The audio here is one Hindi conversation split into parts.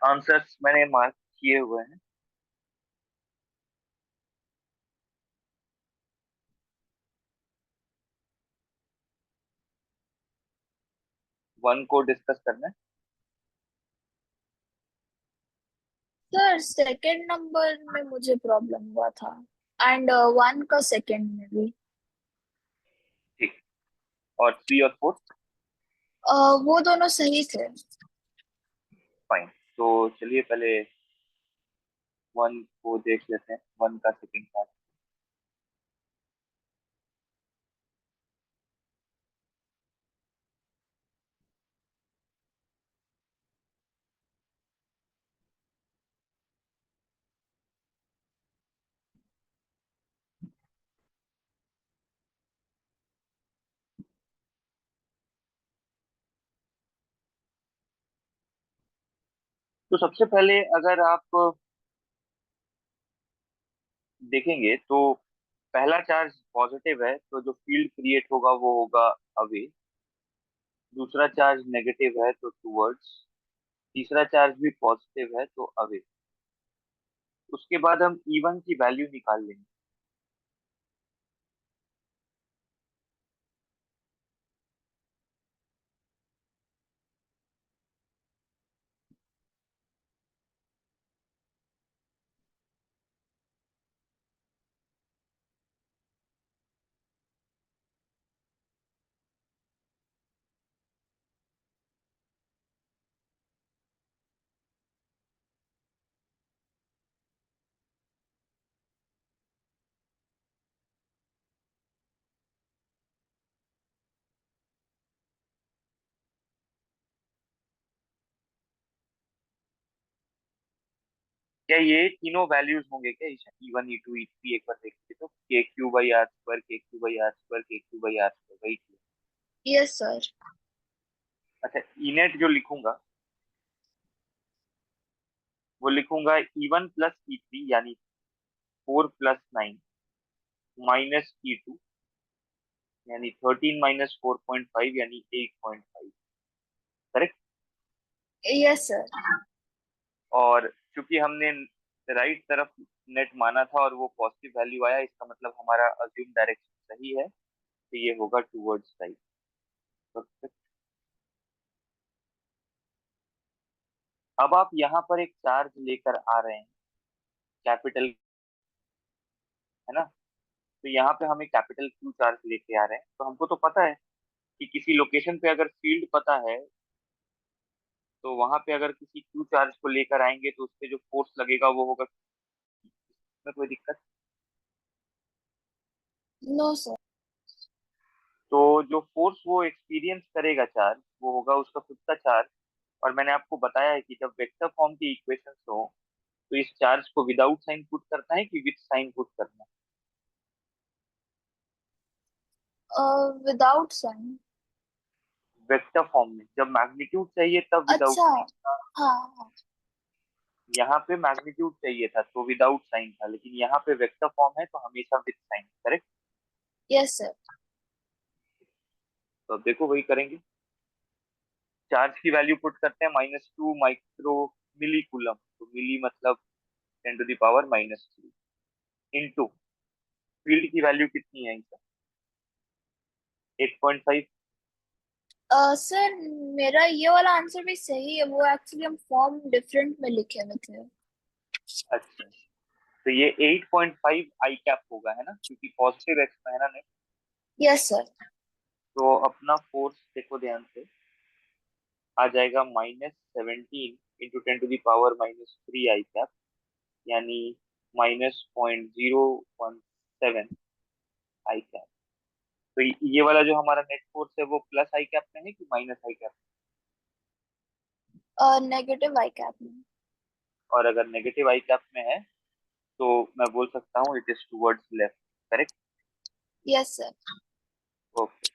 आंसर्स मैंने मार्क किए हुए हैं। 1 को डिस्कस करना है। सर सेकंड नंबर में मुझे प्रॉब्लम हुआ था, एंड वन का सेकंड में भी। ठीक। और 3 और 4। वो दोनों सही थे। फाइन। तो चलिए पहले 1 को देख लेते हैं, 1 का सेकंड पार्ट। तो सबसे पहले अगर आप देखेंगे तो पहला चार्ज पॉजिटिव है, तो जो फील्ड क्रिएट होगा वो होगा अवे। दूसरा चार्ज नेगेटिव है तो टूवर्ड्स। तीसरा चार्ज भी पॉजिटिव है तो अवे। उसके बाद हम E1 की वैल्यू निकाल लेंगे। क्या ये तीनों वैल्यूज होंगे क्या? E1 E2 E3 एक बार देखिए तो के क्यू बाई आर स्क्वायर, के क्यू बाई आर स्क्वायर, के क्यू बाई आर स्क्वायर, वही थी। Yes sir. अच्छा, इनेट जो लिखूंगा वो लिखूंगा E1 प्लस E3 यानी 4 + 9 माइनस E2 यानी 13 - 4.5 यानी 8.5। करेक्ट। Yes sir. और चूंकि हमने राइट तरफ नेट माना था और वो पॉजिटिव वैल्यू आया, इसका मतलब हमारा अज्यूम डायरेक्शन सही है, तो ये होगा टूवर्ड्स राइट। तो अब आप यहाँ पर एक चार्ज लेकर आ रहे हैं, कैपिटल, है ना? तो यहाँ पे हम एक कैपिटल क्यू चार्ज लेके आ रहे हैं, तो हमको तो पता है कि किसी लोकेशन पे अगर फील्ड पता है, तो वहां पे अगर किसी क्यू चार्ज को लेकर आएंगे तो उस पे जो फोर्स लगेगा वो होगा, इसमें कोई दिक्कत? No sir. तो जो फोर्स वो एक्सपीरियंस करेगा चार्ज, वो होगा उसका खुद का चार्ज। और मैंने आपको बताया है कि जब वेक्टर फॉर्म की इक्वेशंस हो तो इस चार्ज को विदाउट साइन पुट करना है कि विद साइन पुट करना है? Without sign. वेक्टर फॉर्म में जब मैग्नीट्यूड चाहिए तब विदाउट अच्छा। साइन था। हाँ हाँ। यहाँ पे मैग्नीट्यूड चाहिए था तो विदाउट साइन था, लेकिन यहाँ पे वेक्टर फॉर्म है तो हमेशा with sign. Correct. Yes sir. तो अब देखो वही करेंगे। चार्ज की वैल्यू पुट करते हैं -2 माइक्रो मिली कूलम, तो मिली मतलब 10⁻³ इंटू फील्ड की वैल्यू कितनी है इनका? 8.5। सर मेरा ये वाला आंसर भी सही है, वो एक्चुअली हम फॉर्म डिफरेंट में लिखे हुए थे। अच्छा, तो ये 8.5 आई कैप होगा, है ना, क्योंकि पॉजिटिव एक्स में है ना, नहीं? Yes sir. तो अपना फोर्स देखो ध्यान से, आ जाएगा -17 × 10⁻³ आई कैप, यानी -0.017 आई कैप। तो ये वाला जो हमारा नेट फोर्स है वो प्लस आई कैप में है कि माइनस आई कैप? नेगेटिव आई कैप में। और अगर नेगेटिव आई कैप में है तो मैं बोल सकता हूँ it is towards left. Correct. Yes sir. Okay.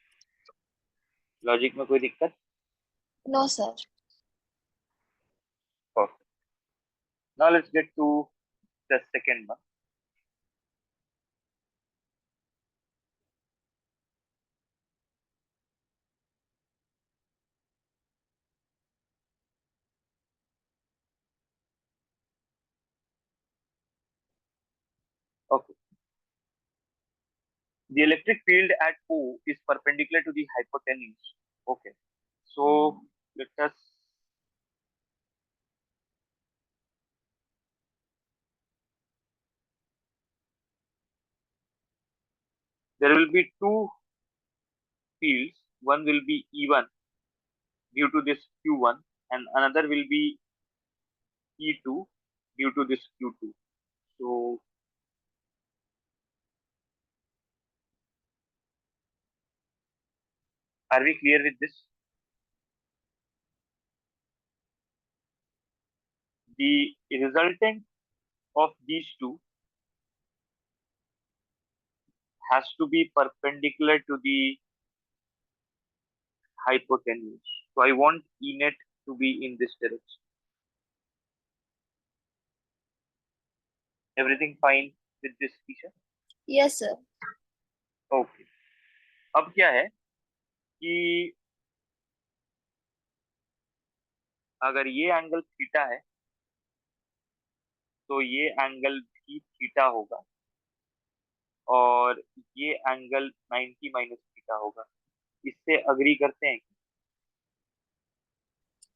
Logic में कोई दिक्कत? No sir. Perfect. Now let's get to the second one. Okay. The electric field at O is perpendicular to the hypotenuse. Okay. So let us, there will be two fields. One will be E1 due to this Q1, and another will be E2 due to this Q2. So are we clear with this? The resultant of these two has to be perpendicular to the hypotenuse. So I want E net to be in this direction. Everything fine with this, Isha? Yes, sir. Okay. अब क्या है कि अगर ये एंगल थीटा है तो ये एंगल भी थीटा होगा, और ये एंगल 90 माइनस थीटा होगा। इससे अग्री करते हैं?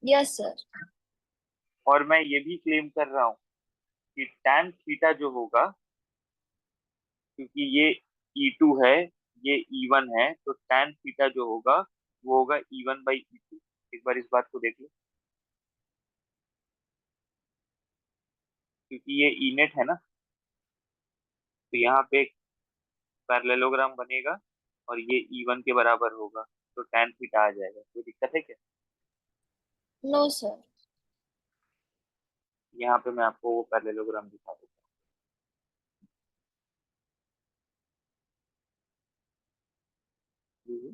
Yes sir. और मैं ये भी क्लेम कर रहा हूँ कि tan थीटा जो होगा, क्योंकि ये E2 है, ये E1 है, तो tan थीटा जो होगा वो होगा E1 बाई E2। एक बार इस बात को देख लो, क्योंकि ये E नेट है ना, तो यहाँ पे एक पैरेललोग्राम बनेगा और ये E1 के बराबर होगा, तो tan थीटा आ जाएगा। कोई दिक्कत है क्या? No sir. यहाँ पे मैं आपको वो पैरेललोग्राम दिखा देता हूँ।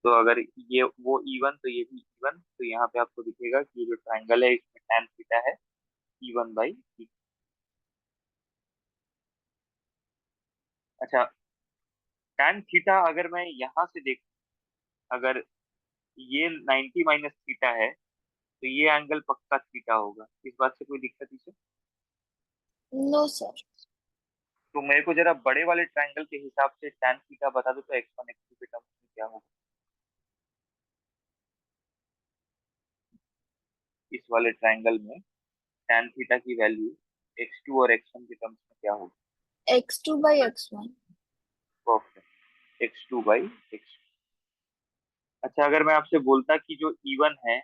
तो अगर ये वो E1 तो ये भी E1, तो यहाँ पे आपको दिखेगा कि ये जो ट्रायंगल है इसमें tan थीटा है E1 बाई E। अच्छा, tan थीटा अगर मैं यहाँ से देख, अगर ये 90 माइनस थीटा है तो ये एंगल पक्का थीटा होगा। इस बात से कोई दिक्कत इसे? No sir. तो मेरे को जरा बड़े वाले ट्रायंगल के हिसाब से tan थीटा बता दो, तो x1 x2 के टर्म्स में क्या होगा? इस वाले ट्रायंगल में tan थीटा की वैल्यू x2 और x1 के टर्म्स में क्या होगी? x2 by x1। Perfect, x2 by x। अच्छा, अगर मैं आपसे बोलता कि जो E1 है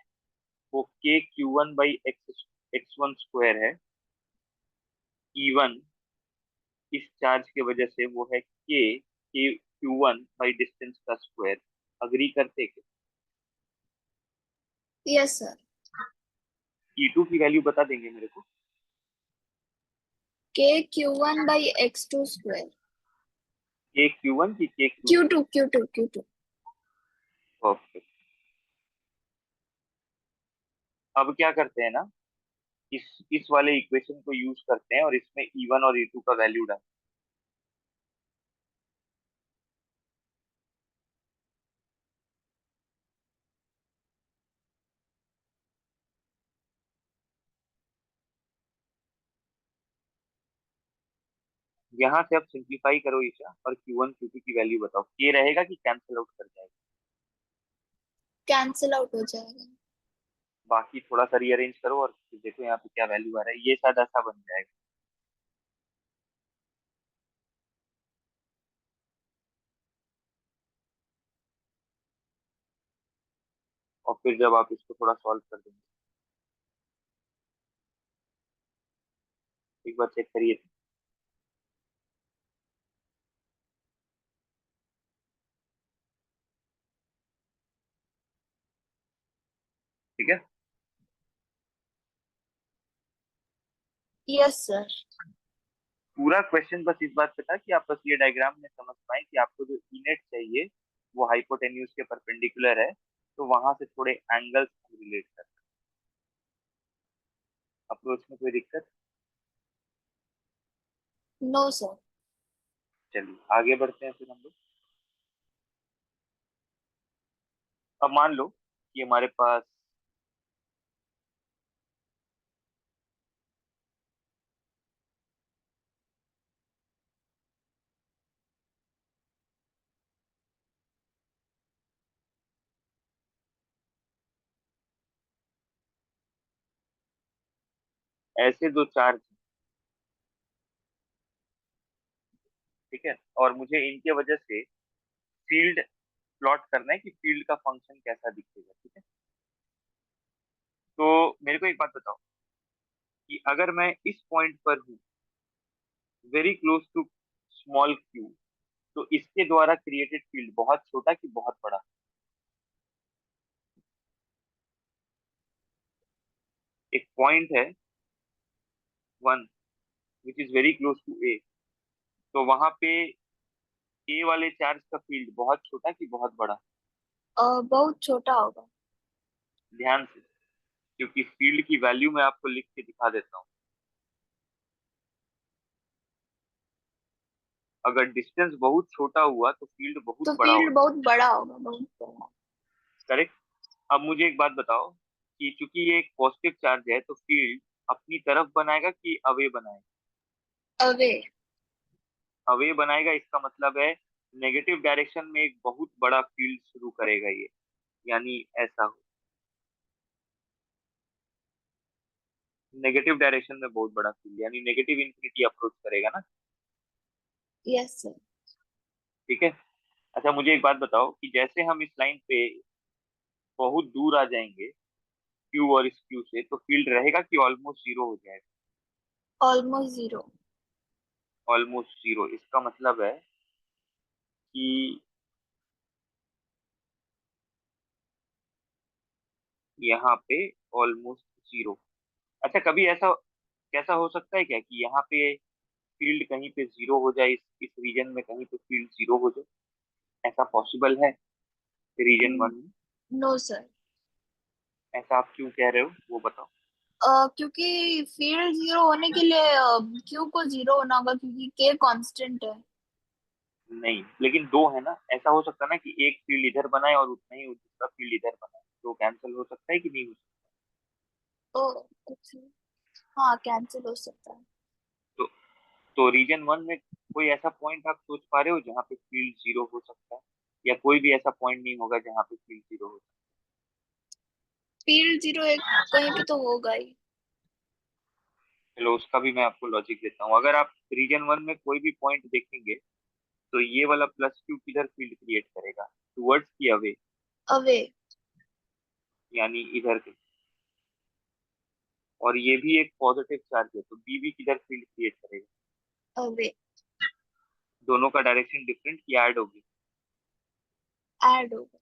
वो k q1 by x1 square है। E1 इस चार्ज के वजह से वो है k q1 बाई डिस्टेंस का स्क्वायर। अग्री करते क्या? Yes sir. E2 की वैल्यू बता देंगे मेरे को? k q1 by x2 square. k q1 की k q2? q2 perfect. अब क्या करते हैं ना, इस वाले इक्वेशन को यूज करते हैं और इसमें E1 और E2 का वैल्यू डालते हैं। यहाँ से आप सिंप्लीफाई करो ईशा, और Q1 Q2 की वैल्यू बताओ। k रहेगा कि कैंसिल आउट कर जाएगा? कैंसिल आउट हो जाएगा। बाकी थोड़ा सा रीअरेंज करो और फिर देखो यहाँ पे क्या वैल्यू आ रहा है। ये शायद ऐसा बन जाएगा। और फिर जब आप इसको थोड़ा सॉल्व कर देंगे, एक बार चेक करिए। ठीक है। Yes sir. पूरा क्वेश्चन बस इस बात पे था कि आप बस ये डायग्राम में समझ पाए कि आपको जो इनेट चाहिए वो हाइपोटेन्यूज के परपेंडिकुलर है, तो वहां से थोड़े एंगल्स रिलेट कर। अप्रोच में कोई दिक्कत? No sir. चलिए आगे बढ़ते हैं फिर हम लोग। अब मान लो कि हमारे पास ऐसे दो चार्ज, ठीक है, और मुझे इनके वजह से फील्ड प्लॉट करना है कि फील्ड का फंक्शन कैसा दिखेगा, ठीक है। तो मेरे को एक बात बताओ कि अगर मैं इस पॉइंट पर हूँ, very close to small q, तो इसके द्वारा क्रिएटेड फील्ड बहुत छोटा कि बहुत बड़ा? एक पॉइंट है one, which is very close to a, तो वहां पे ए वाले चार्ज का फील्ड बहुत छोटा कि बहुत बड़ा? बहुत छोटा होगा। ध्यान से, क्योंकि फील्ड की वैल्यू मैं आपको लिख के दिखा देता हूँ। अगर डिस्टेंस बहुत छोटा हुआ तो फील्ड बहुत तो बड़ा फील्ड होता बहुत बड़ा होगा, बहुत बड़ा। है, करेक्ट। अब मुझे एक बात बताओ कि चूंकि ये एक पॉजिटिव चार्ज है, तो फील्ड अपनी तरफ बनाएगा कि अवे बनाएगा? अवे। अवे बनाएगा, इसका मतलब है नेगेटिव डायरेक्शन में एक बहुत बड़ा फील्ड शुरू करेगा ये, यानी ऐसा हो, नेगेटिव डायरेक्शन में बहुत बड़ा फील्ड, यानी नेगेटिव इन्फिनिटी अप्रोच करेगा ना, यस सर। ठीक है। अच्छा मुझे एक बात बताओ कि जैसे हम इस लाइन पे बहुत दूर आ जाएंगे क्यू और इस क्यू से, तो फील्ड रहेगा कि ऑलमोस्ट जीरो हो जाएगा? Almost zero. ऑलमोस्ट जीरो, इसका मतलब है कि यहाँ पे ऑलमोस्ट जीरो। अच्छा कभी ऐसा कैसा हो सकता है क्या कि यहाँ पे फील्ड कहीं पे जीरो हो जाए, इस रीजन में कहीं पे फील्ड जीरो हो जाए? ऐसा पॉसिबल है रीजन वन में? No sir. ऐसा आप क्यों कह रहे हो वो बताओ। क्योंकि फील्ड जीरो होने के लिए क्यू को जीरो होना होगा, क्योंकि के कांस्टेंट है। नहीं, लेकिन दो है ना, ऐसा हो सकता है ना कि एक फील्ड इधर बनाए और उतना ही दूसरा फील्ड इधर बनाए, तो कैंसिल हो सकता है कि नहीं हो तो कुछ, हाँ कैंसिल हो सकता है। सकता? तो रीजन वन में कोई ऐसा पॉइंट आप सोच पा रहे हो जहाँ पे फील्ड जीरो हो सकता है, या कोई भी ऐसा पॉइंट नहीं होगा जहाँ पे फील्ड जीरो हो सकता फील्ड जीरो एक कहीं पे तो होगा ही। है? चलो उसका भी मैं आपको लॉजिक देता हूँ। अगर आप रीजन वन में कोई भी पॉइंट देखेंगे, तो ये वाला प्लस क्यू किधर फील्ड क्रिएट करेगा? टुवर्ड्स की अवे, अवे। यानी इधर के। और ये भी एक पॉजिटिव चार्ज है, तो बी भी किधर फील्ड क्रिएट करेगा? अवे। दोनों का डायरेक्शन डिफरेंट की ऐड होगी? ऐड होगा।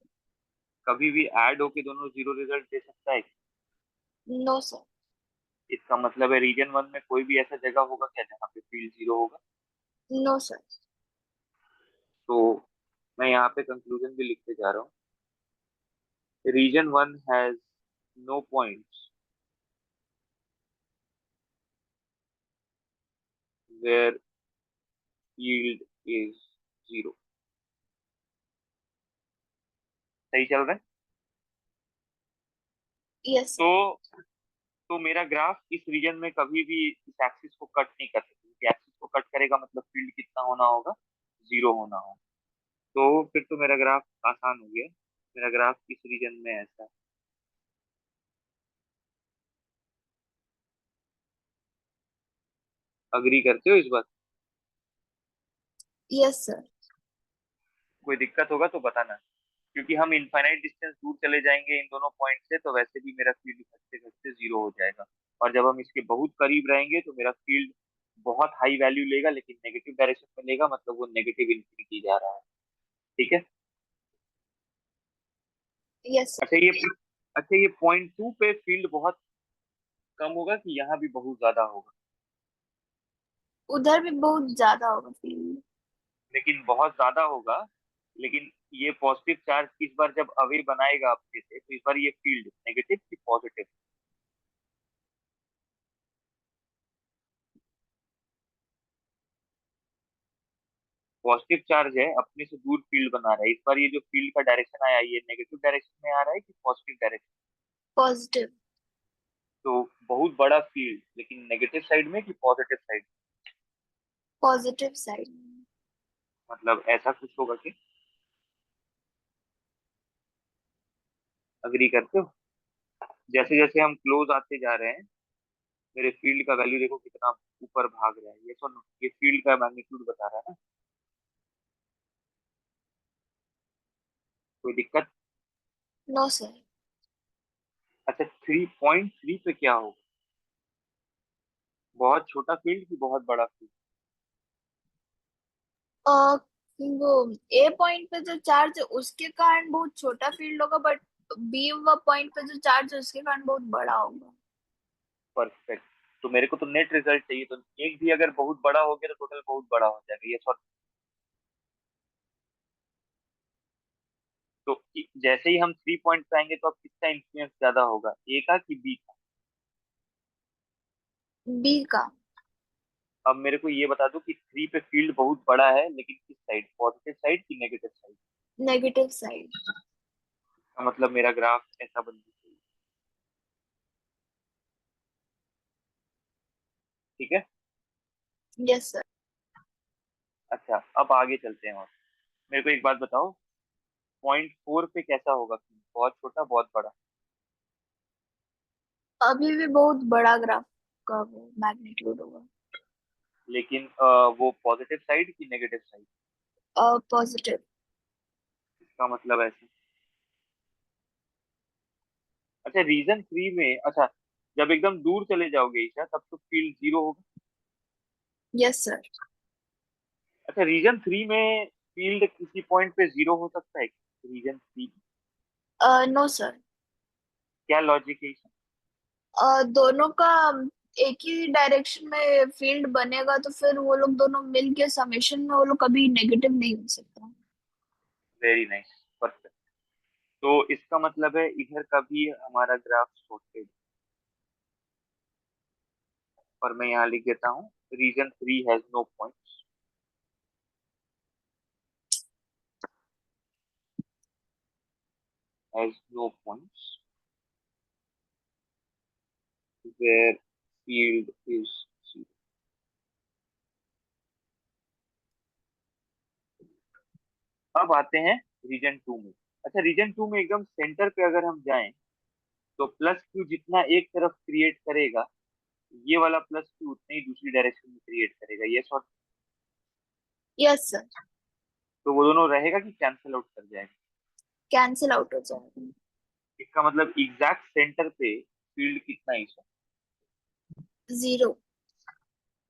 कभी भी ऐड होके दोनों जीरो रिजल्ट दे सकता है? No sir. इसका मतलब है रीजन वन में कोई भी ऐसा जगह होगा क्या जहाँ पे फील्ड जीरो होगा? No sir. तो मैं यहाँ पे कंक्लूजन भी लिखते जा रहा हूँ। Region one has no points where field is zero. सही चल रहा है? Yes sir. तो मेरा ग्राफ इस रीजन में कभी भी इस एक्सिस को कट नहीं कर सकता, क्योंकि एक्सिस को कट करेगा मतलब फील्ड कितना होना होगा? जीरो होना होगा। तो फिर तो मेरा ग्राफ आसान हो गया। मेरा ग्राफ इस रीजन में ऐसा है। अग्री करते हो इस बात? Yes sir. कोई दिक्कत होगा तो बताना, क्योंकि हम इनफाइनाइट डिस्टेंस दूर चले जाएंगे इन दोनों पॉइंट से, तो वैसे भी मेरा फील्ड घटते घटते जीरो हो जाएगा। और जब हम इसके बहुत करीब रहेंगे तो मेरा फील्ड बहुत हाई वैल्यू लेगा, लेकिन नेगेटिव डायरेक्शन में लेगा, मतलब वो नेगेटिव इन्फिनिटी जा रहा है, ठीक है। Yes sir. अच्छा ये अच्छा ये पॉइंट टू पे फील्ड बहुत कम होगा कि यहाँ भी बहुत ज्यादा होगा? उधर भी बहुत ज्यादा होगा फील्ड। लेकिन बहुत ज्यादा होगा, लेकिन ये पॉजिटिव चार्ज इस बार जब अवे बनाएगा आपके से, तो इस बार ये फील्ड नेगेटिव की पॉजिटिव? पॉजिटिव चार्ज है, अपने से दूर फील्ड बना रहा है, इस बार ये जो फील्ड का डायरेक्शन आया ये नेगेटिव डायरेक्शन में आ रहा है कि पॉजिटिव डायरेक्शन? पॉजिटिव। तो बहुत बड़ा फील्ड लेकिन नेगेटिव साइड में कि पॉजिटिव साइड? Positive side. मतलब ऐसा कुछ होगा कि, अग्री करते हो? जैसे जैसे हम क्लोज आते जा रहे हैं, मेरे फील्ड का वैल्यू देखो कितना ऊपर भाग रहा है, ये सुन, ये फील्ड का मैग्नीट्यूड बता रहा है ना। कोई दिक्कत? No sir. अच्छा, 3.3 पे क्या होगा? बहुत छोटा फील्ड कि बहुत बड़ा फील्ड? वो ए पॉइंट पे जो चार्ज है उसके कारण बहुत छोटा फील्ड होगा, बट बी पॉइंट पे जो चार्ज है उसके कारण बहुत बड़ा होगा। परफेक्ट। तो मेरे को तो नेट रिजल्ट चाहिए, तो एक भी अगर बहुत बड़ा हो गया तो टोटल बहुत बड़ा हो जाएगा, ये सॉरी। तो जैसे ही हम 3 पॉइंट पे आएंगे तो अब किसका इन्फ्लुएंस ज्यादा होगा, ए का कि बी का? बी का। अब मेरे को ये बता दो कि 3 पे फील्ड बहुत बड़ा है, लेकिन किस साइड, पॉजिटिव साइड कि नेगेटिव साइड? Negative side. का मतलब मेरा ग्राफ ऐसा बनना चाहिए। ठीक है। Yes sir. अच्छा, अब आगे चलते हैं। और मेरे को एक बात बताओ, 0.4 पे कैसा होगा field? बहुत छोटा बहुत बड़ा? अभी भी बहुत बड़ा ग्राफ का वो मैग्नीट्यूड होगा। लेकिन वो पॉजिटिव साइड कि नेगेटिव साइड? पॉजिटिव। इसका मतलब ऐसे। अच्छा, रीजन 3 में, अच्छा, जब एकदम दूर चले जाओगे ईशा तब तो फील्ड जीरो होगा। Yes sir. अच्छा, रीजन 3 में फील्ड किसी पॉइंट पे जीरो हो सकता है? रीजन 3? No sir. क्या लॉजिक है इसका? दोनों का एक ही डायरेक्शन में फील्ड बनेगा, तो फिर वो लोग दोनों मिलके समेशन में वो लोग कभी नेगेटिव नहीं हो सकता। Very nice, perfect. तो इसका मतलब है इधर का भी हमारा ग्राफ सॉर्टेड। और मैं यहाँ लिख देता हूँ, region 3 has no points, has no points where field is zero. अब आते हैं रीजन 2 में। अच्छा, रीजन 2 में एकदम सेंटर पे अगर हम जाएं तो प्लस क्यू जितना एक तरफ क्रिएट करेगा, ये वाला प्लस क्यू उतना ही दूसरी डायरेक्शन में क्रिएट करेगा, ये सॉर्ट। Yes sir. तो वो दोनों रहेगा कि कैंसिल आउट कर जाएगा? कैंसिल आउट हो जाएगा। इसका मतलब एग्जैक्ट सेंटर पे फील्ड कितना ही है? जीरो।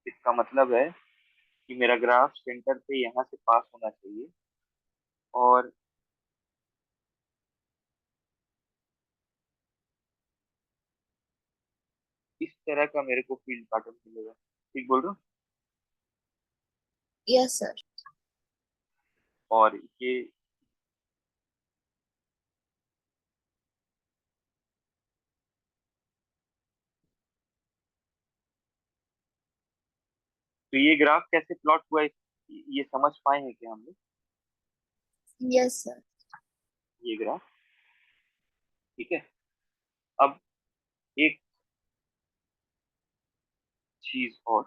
इसका मतलब है कि मेरा ग्राफ सेंटर पे यहाँ से पास होना चाहिए, और इस तरह का मेरे को फील्ड पैटर्न मिलेगा। ठीक बोल रहा हूँ? Yes sir. और ये, तो ये ग्राफ कैसे प्लॉट हुआ ये समझ पाए हैं क्या हम लोग? Yes sir. ये ग्राफ, ठीक है। अब एक चीज और,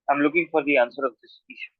I am looking for the answer of this issue.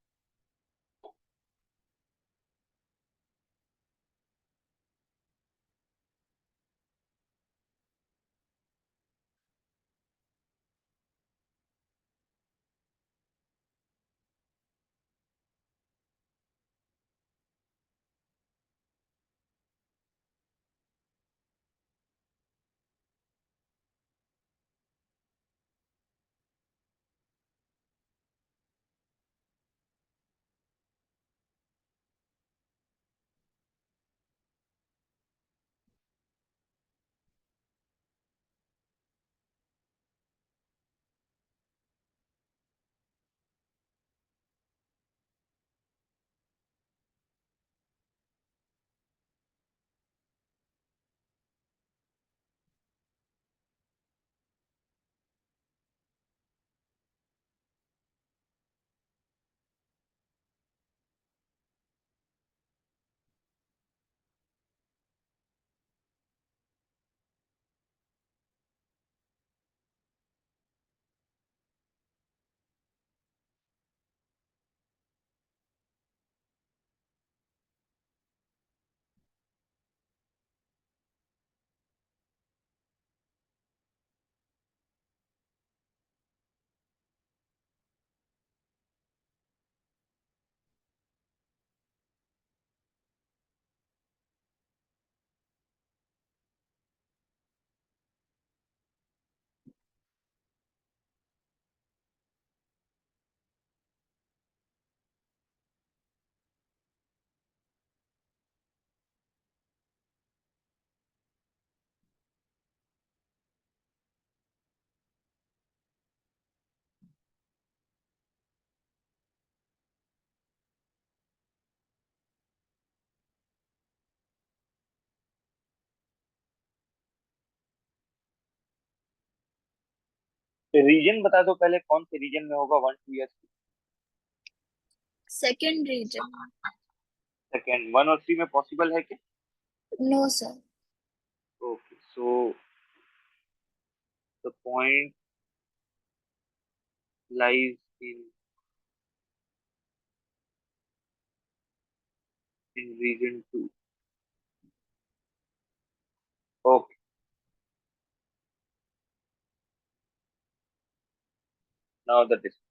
Region बता दो पहले, कौन से रीजन में होगा 1 2 या 3? Second reason. सेकेंड, 1 और 3 में पॉसिबल है क्या? No sir. Okay, so the point lies in region 2। Okay, now the distance.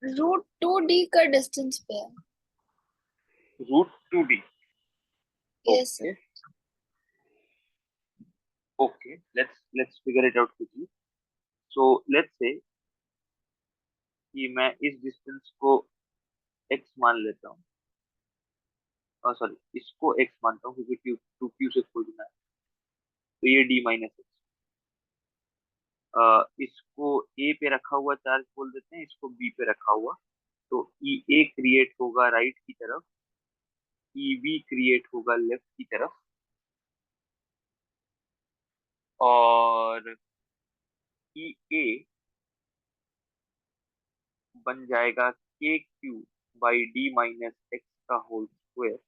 √2d का डिस्टेंस पे है। √2d। Yes sir. Okay, okay, let's figure it out quickly. So let's say कि मैं इस डिस्टेंस को x मान लेता हूँ, सॉरी, इसको x मानता हूँ क्योंकि टू टू क्यू से खोजना है। तो ये d-x, इसको a पे रखा हुआ चार्ज बोल देते हैं, इसको b पे रखा हुआ। तो ई ए क्रिएट होगा राइट की तरफ, ई बी क्रिएट होगा लेफ्ट की तरफ, और ई ए बन जाएगा k³/d-x का होल स्क्वायर,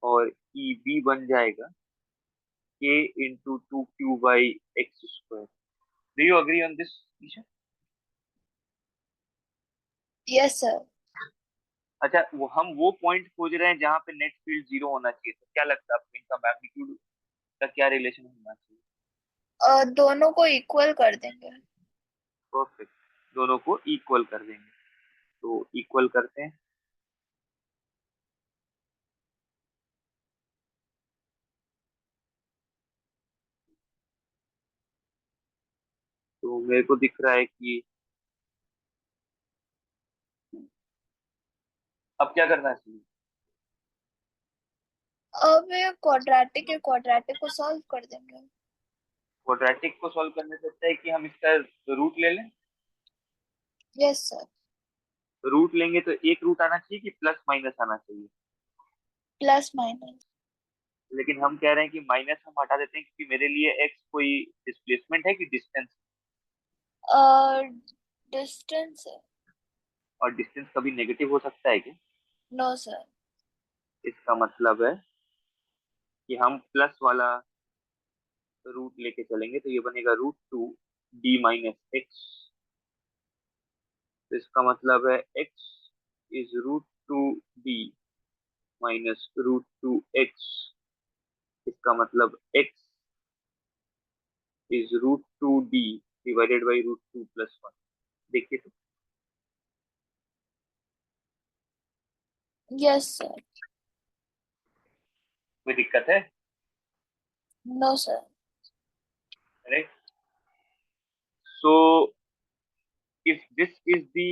और ई बी बन जाएगा k × 2q/x²। Do you agree on this? Yes sir. अच्छा, वो पॉइंट खोज रहे हैं जहां पे नेट फील्ड 0 होना चाहिए। तो क्या लगता है आपको इनका मैग्नीट्यूड का क्या रिलेशन होना चाहिए? दोनों को इक्वल कर देंगे। परफेक्ट, दोनों को इक्वल कर देंगे। तो इक्वल करते हैं। तो मेरे को दिख रहा है कि अब क्या करना चाहिए? अब ये क्वाड्रेटिक है, क्वाड्रेटिक को सॉल्व कर देंगे। क्वाड्रेटिक को सॉल्व करने से अच्छा है कि हम इसका रूट ले लें। Yes sir. रूट लेंगे तो एक रूट आना चाहिए कि प्लस माइनस आना चाहिए? Plus minus. लेकिन हम कह रहे हैं कि माइनस हम हटा देते हैं क्योंकि मेरे लिए एक्स कोई डिस्प्लेसमेंट है कि डिस्टेंस? डिस्टेंस है। और डिस्टेंस कभी नेगेटिव हो सकता है क्या? No sir. इसका मतलब है कि हम प्लस वाला रूट लेके चलेंगे तो ये बनेगा √2 d - x। तो इसका मतलब है x इज √2d - √2x। इसका मतलब x is √2d divided by √2 + 1। देखिए तो यस सर। कोई दिक्कत है? No sir. Right. So if this is the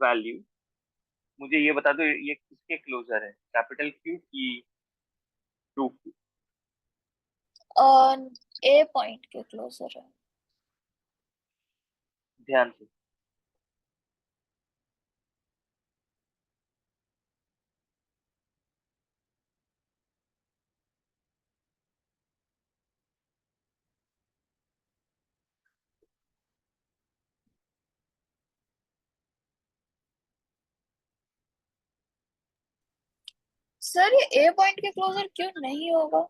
value, मुझे ये बता दो ये किसके क्लोजर है, कैपिटल क्यू की टू की? ए पॉइंट के क्लोजर है। ध्यान से। सर ये ए पॉइंट के क्लोजर क्यों नहीं होगा?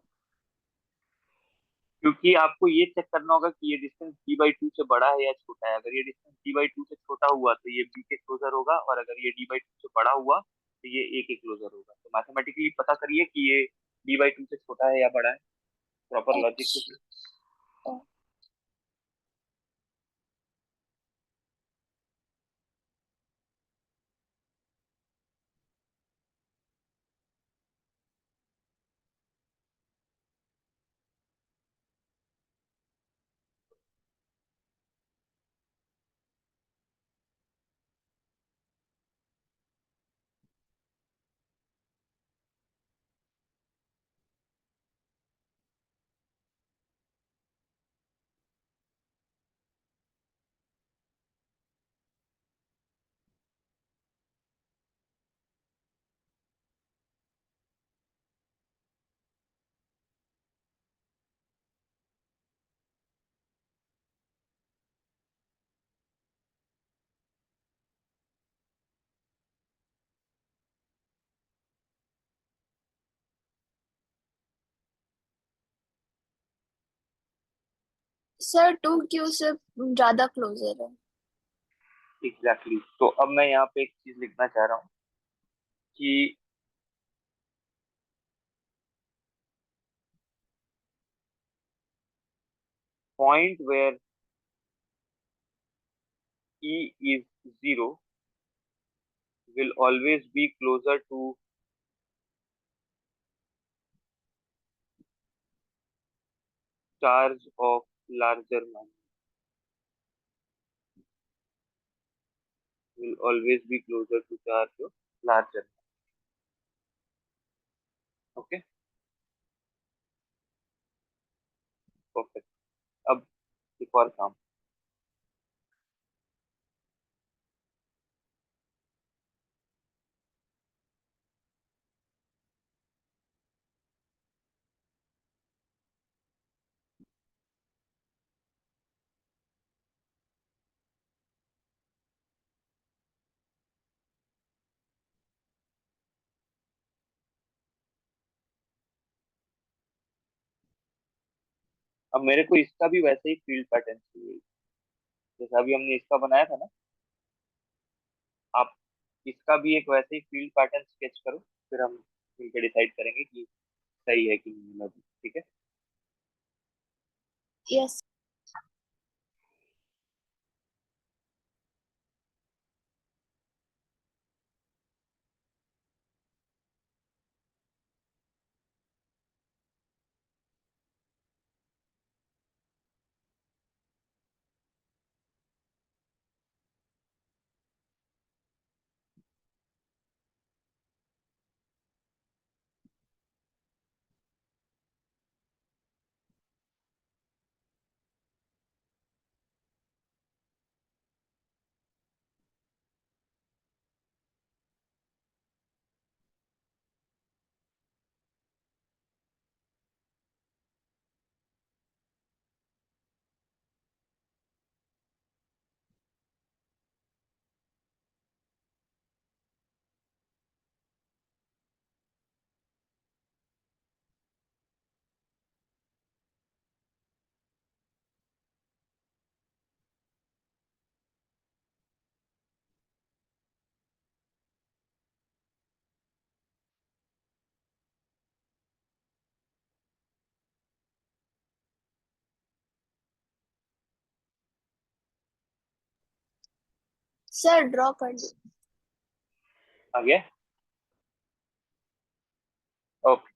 क्योंकि आपको ये चेक करना होगा कि ये डिस्टेंस d/2 से बड़ा है या छोटा है। अगर ये डिस्टेंस d/2 से छोटा हुआ तो ये b के क्लोजर होगा, और अगर ये d/2 से बड़ा हुआ तो ये a के क्लोजर होगा। तो मैथमेटिकली पता करिए कि ये d/2 से छोटा है या बड़ा है, प्रॉपर लॉजिक के अच्छा। साथ। सर 2Q से ज्यादा क्लोजर है। Exactly exactly। तो अब मैं यहाँ पे एक चीज लिखना चाह रहा हूँ कि point where e is 0 will always be closer to charge of larger mass, will always be closer to charge of larger। Okay, perfect. अब एक और काम। अब मेरे को इसका भी वैसे ही फील्ड पैटर्न चाहिए जैसा अभी हमने इसका बनाया था ना। आप इसका भी एक वैसे ही फील्ड पैटर्न स्केच करो, फिर हम मिलकर डिसाइड करेंगे कि सही है कि नहीं लॉजिक। ठीक है। यस। सर ड्रॉ कर ली। आ गया। ओके।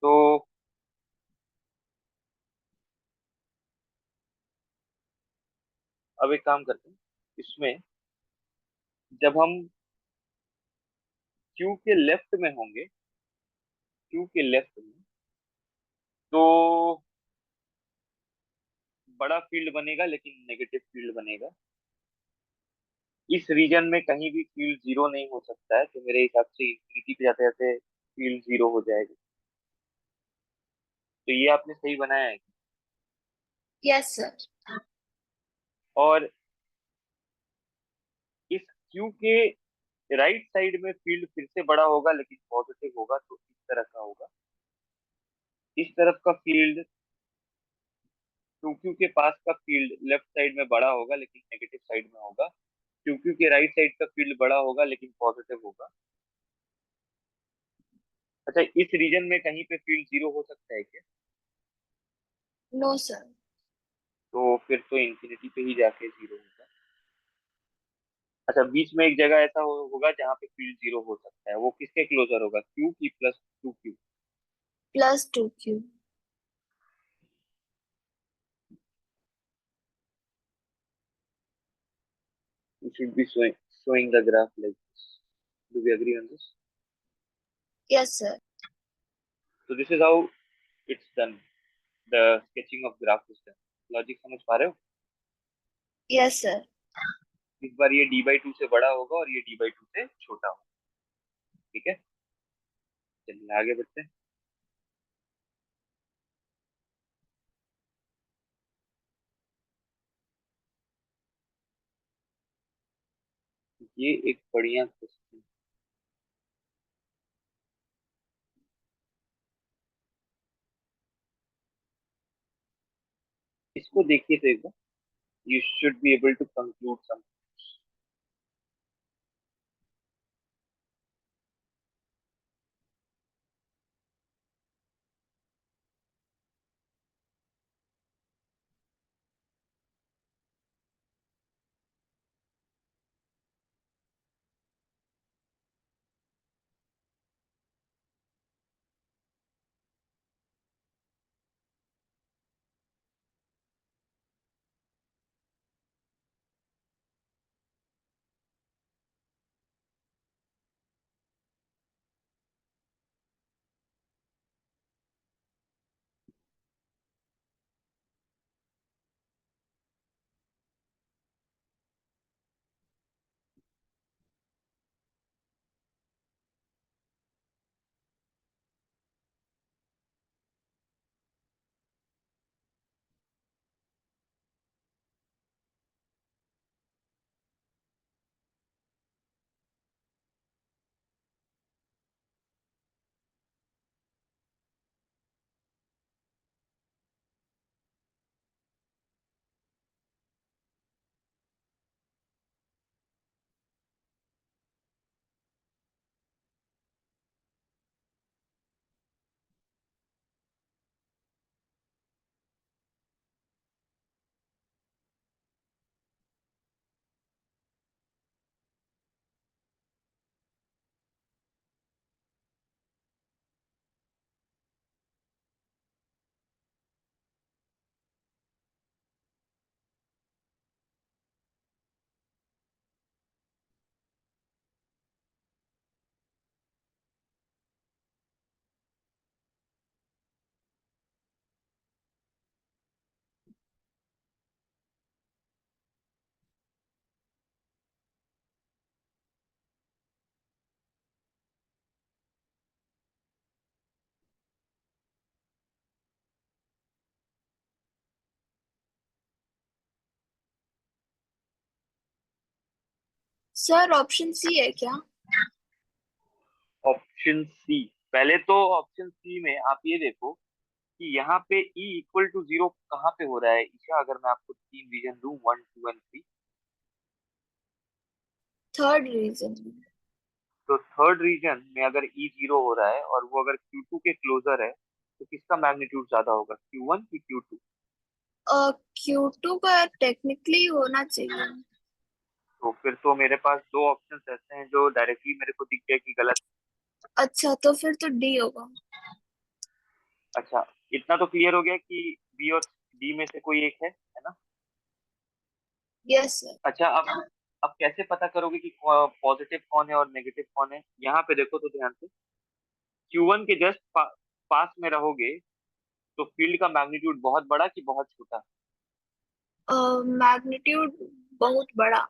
तो अब एक काम करते हैं इसमें, जब हम क्यू के लेफ्ट में होंगे, क्यू के लेफ्ट में, तो बड़ा फील्ड बनेगा लेकिन नेगेटिव फील्ड बनेगा। इस रीजन में कहीं भी फील्ड जीरो नहीं हो सकता है, तो मेरे हिसाब से इंफिनिटी पे जाते जाते फील्ड जीरो हो जाएगा। तो ये आपने सही बनाया है। Yes sir. और इस क्यू के राइट साइड में फील्ड फिर से बड़ा होगा लेकिन पॉजिटिव होगा, तो इस तरह का होगा। इस तरफ का फील्ड, टू क्यू के पास का फील्ड लेफ्ट साइड में बड़ा होगा लेकिन नेगेटिव साइड में होगा। टू क्यू के राइट साइड का फील्ड बड़ा होगा लेकिन पॉजिटिव होगा। अच्छा, इस रीजन में कहीं पे फील्ड जीरो हो सकता है क्या? No sir. तो फिर तो इंफिनिटी पे ही जाके जीरो होगा। अच्छा, बीच में एक जगह ऐसा होगा जहाँ पे फील्ड जीरो हो सकता है, वो किसके क्लोजर होगा, क्यू की plus two Q? +2Q। You should be showing the graph like this. Do we agree on this? Yes sir. So this is how it's done. The sketching of graph is done. Logic समझ पा रहे हो? Yes sir. इस बार ये d/2 से बड़ा होगा और ये d/2 से छोटा होगा। ठीक है, चलिए आगे बढ़ते हैं। ये एक बढ़िया क्वेश्चन, इसको देखिए तो एक बार। You should be able to conclude some. Sir option C है क्या? Option C? पहले तो ऑप्शन सी में आप ये देखो कि यहाँ पे E इक्वल टू जीरो कहाँ पे हो रहा है ईशा, अगर मैं आपको तीन रीजन दूं, 1 2 एंड 3। Third region. तो थर्ड रीजन में अगर E जीरो हो रहा है और वो अगर Q2 के क्लोजर है, तो किसका मैग्नीट्यूड ज्यादा होगा, Q1 की Q2? Q2 का टेक्निकली होना चाहिए। तो फिर तो मेरे पास दो ऑप्शंस ऐसे हैं जो डायरेक्टली मेरे को दिख गया कि गलत। अच्छा, तो फिर तो D होगा। अच्छा, इतना तो क्लियर हो गया कि बी और डी में से कोई एक है ना? Yes sir. अच्छा, अब कैसे पता करोगे कि पॉजिटिव कौन है और नेगेटिव कौन है? यहाँ पे देखो तो ध्यान से, Q1 के जस्ट पास में रहोगे तो फील्ड का मैग्नीट्यूड बहुत बड़ा कि बहुत छोटा? मैग्नीट्यूड बहुत बड़ा।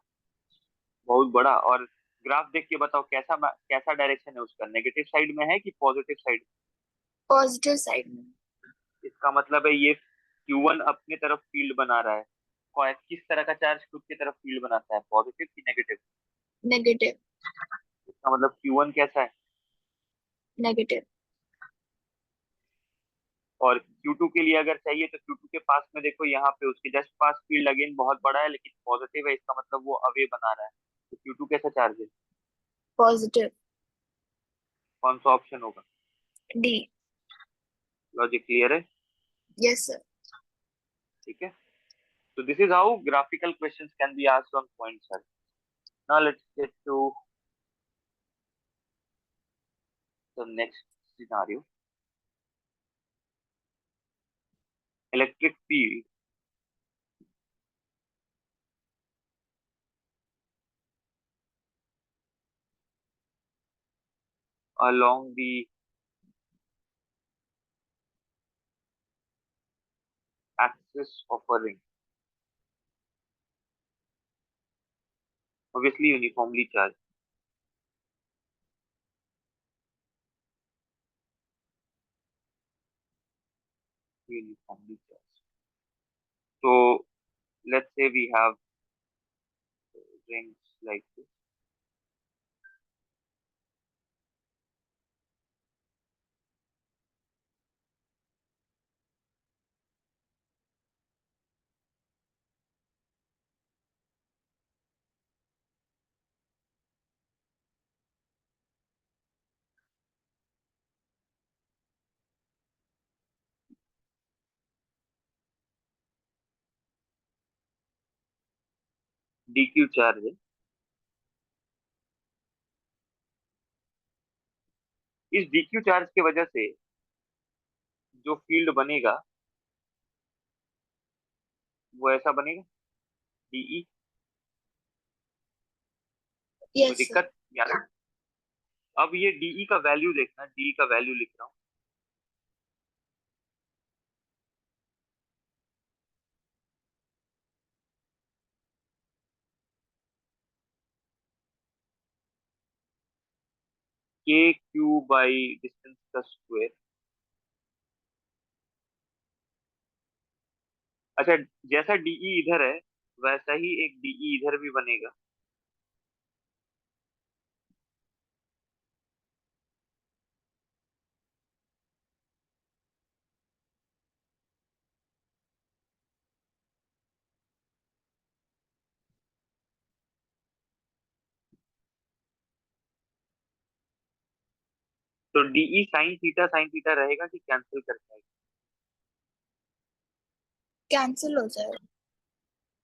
बहुत बड़ा। और ग्राफ देख के बताओ कैसा डायरेक्शन है उसका, नेगेटिव साइड में है कि पॉजिटिव साइड? पॉजिटिव साइड में। इसका मतलब है ये Q1 अपने तरफ फील्ड बना रहा है। किस तरह का चार्ज खुद की तरफ फील्ड बनाता है, पॉजिटिव कि नेगेटिव? नेगेटिव। इसका मतलब Q1 कैसा है? नेगेटिव। और Q2 के लिए अगर चाहिए तो Q2 के पास में देखो, यहाँ पे उसके जस्ट पास फील्ड अगेन बहुत बड़ा है लेकिन पॉजिटिव है, इसका मतलब वो अवे बना रहा है। तो Q2 कैसा चार्ज है? पॉजिटिव। कौन सा ऑप्शन होगा? D। लॉजिक क्लियर है? Yes sir. ठीक है। So this is how graphical questions can be asked on point search. Now let's get to the next scenario. Electric field along the axis of a ring, obviously uniformly charged. Uniformly charged. So let's say we have rings like this. DQ charge है। इस DQ चार्ज की वजह से जो फील्ड बनेगा वो ऐसा बनेगा, DE। कोई यस सर। दिक्कत यार? अब ये DE का वैल्यू देखना, DE का वैल्यू लिख रहा हूँ। KQ बाई डिस्टेंस का स्क्वायर। अच्छा, जैसा DE इधर है वैसा ही एक DE इधर भी बनेगा। तो DE साइन थीटा रहेगा कि कैंसिल कर जाएगा? कैंसिल हो जाएगा।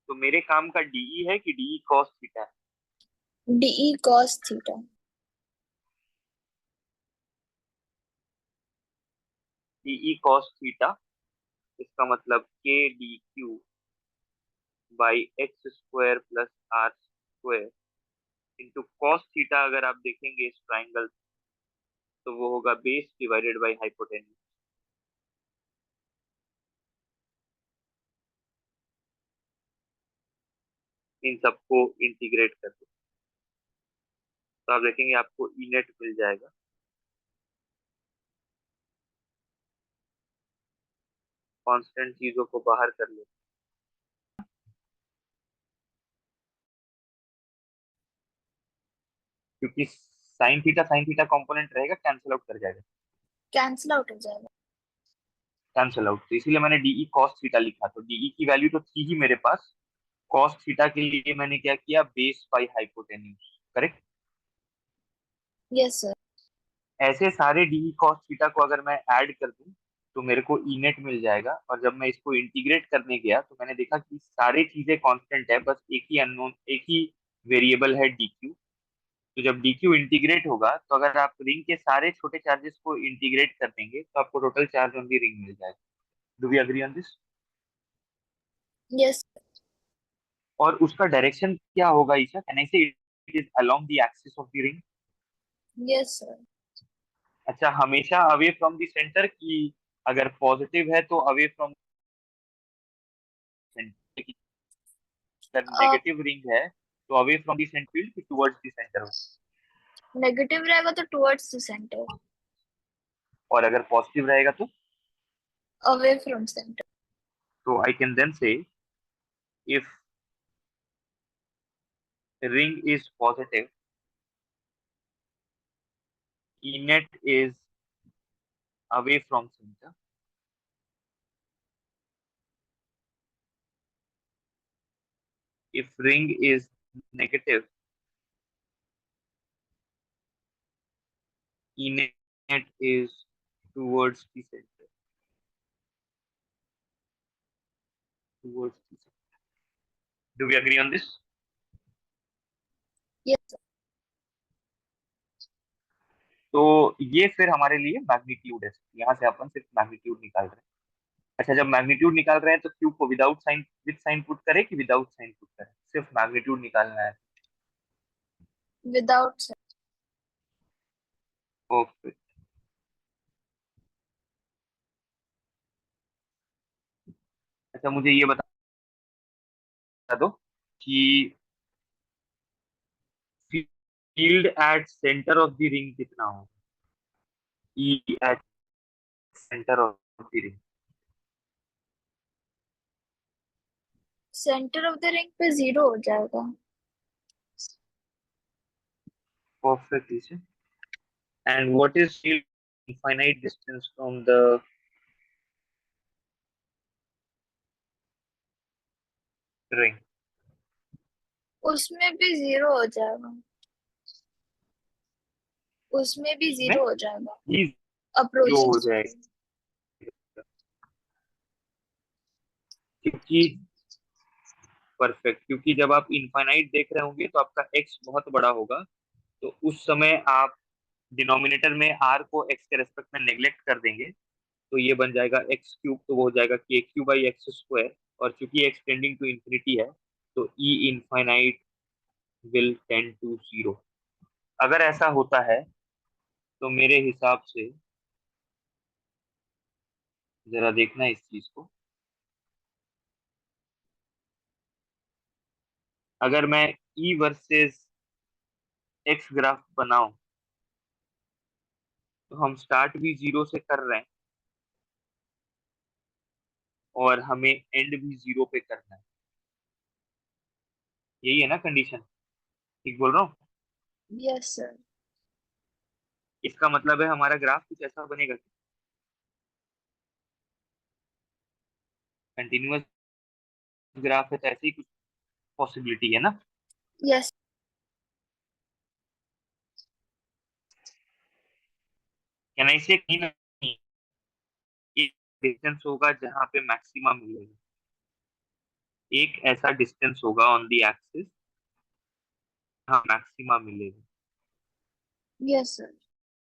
तो मेरे काम का DE है कि DE कॉस थीटा है? DE cos theta. DE cos theta, इसका मतलब KDQ by x square plus r square into cos theta. अगर आप देखेंगे इस ट्राइंगल तो वो होगा बेस डिवाइडेड बाई हाइपोटेन्यूज। इन सबको इंटीग्रेट कर दो तो आप देखेंगे आपको ई नेट मिल जाएगा। कांस्टेंट चीजों को बाहर कर लो, क्योंकि साइन थीटा कंपोनेंट रहेगा, कैंसिल आउट कर जाएगा। कैंसिल आउट हो जाएगा। कैंसिल आउट, तो इसीलिए मैंने DE कॉस थीटा लिखा। तो DE की वैल्यू तो थी ही मेरे पास, कॉस थीटा के लिए मैंने क्या किया, base by hypotenuse. Correct. Yes sir. ऐसे सारे DE कॉस थीटा को अगर मैं ऐड कर दूं तो मेरे को ई नेट मिल जाएगा। और जब मैं इसको इंटीग्रेट करने गया तो मैंने देखा कि सारी चीजें कांस्टेंट है, बस एक ही अननोन, एक ही वेरिएबल है डी क्यू। तो जब डी क्यू इंटीग्रेट होगा तो अगर आप रिंग के सारे छोटे चार्जेस को इंटीग्रेट कर देंगे तो आपको total charge on the ring मिल जाएगा। Do we agree on this? Yes. और उसका डायरेक्शन क्या होगा Isha, can I say it is along the axis of the ring? Yes sir. अच्छा, हमेशा अवे फ्रॉम द सेंटर की? अगर पॉजिटिव है तो अवे फ्रॉम सेंटर, अगर नेगेटिव रिंग है तो away from the centre field की टुवर्ड्स द सेंटर। नेगेटिव रहेगा तो टुवर्ड्स द सेंटर। और अगर पॉजिटिव रहेगा अवे फ्रॉम सेंटर। तो आई कैन देन से if ring is positive, E net is away from center. If ring is negative, E net is towards the center. Towards the center. Do we agree on this? Yes. तो ये फिर हमारे लिए मैग्नीट्यूड है, यहाँ से अपन सिर्फ मैग्नीट्यूड निकाल रहे हैं। अच्छा, जब मैग्नीट्यूड निकाल रहे हैं तो क्यूब को without sign with sign put करें कि विदाउट साइन पुट करें? सिर्फ मैग्नीट्यूड निकालना है। विदाउट। ओके। अच्छा, मुझे ये बता दो कि field at centre of the ring कितना हो? E at centre of the ring. Centre of the ring पे 0 हो जाएगा। Perfect. And what is still infinite distance from the ring? उसमें भी 0 हो जाएगा। उसमें भी उसमें 0 हो जाएगा। ही जीरो अप्रोचिंग। हो जाएगा, क्योंकि परफेक्ट, क्योंकि जब आप इनफाइनाइट देख रहे होंगे तो आपका एक्स बहुत बड़ा होगा। तो उस समय आप डिनोमिनेटर में आर को एक्स के रेस्पेक्ट में नेग्लेक्ट कर देंगे। तो ये बन जाएगा एक्स क्यूब, तो वो हो जाएगा के क्यू बाई एक्स स्क्वायर। और चूंकि एक्स टेंडिंग टू इंफिनिटी है तो E infinite will tend to zero. अगर ऐसा होता है तो मेरे हिसाब से, जरा देखना इस चीज को, अगर मैं ई वर्सेस एक्स ग्राफ बनाऊं तो हम स्टार्ट भी जीरो से कर रहे हैं और हमें एंड भी जीरो पे करना है। यही है ना कंडीशन? ठीक बोल रहा हूँ? Yes sir. इसका मतलब है हमारा ग्राफ कुछ ऐसा बनेगा कि कंटिन्यूअस ग्राफ है, तो ऐसी ही कुछ पॉसिबिलिटी है ना? यस। कैन आई से कहीं ना कहीं एक डिस्टेंस होगा जहां पे मैक्सिमा मिलेगा, एक ऐसा डिस्टेंस होगा ऑन द एक्सिस जहां मैक्सिमा मिलेगा। Yes sir.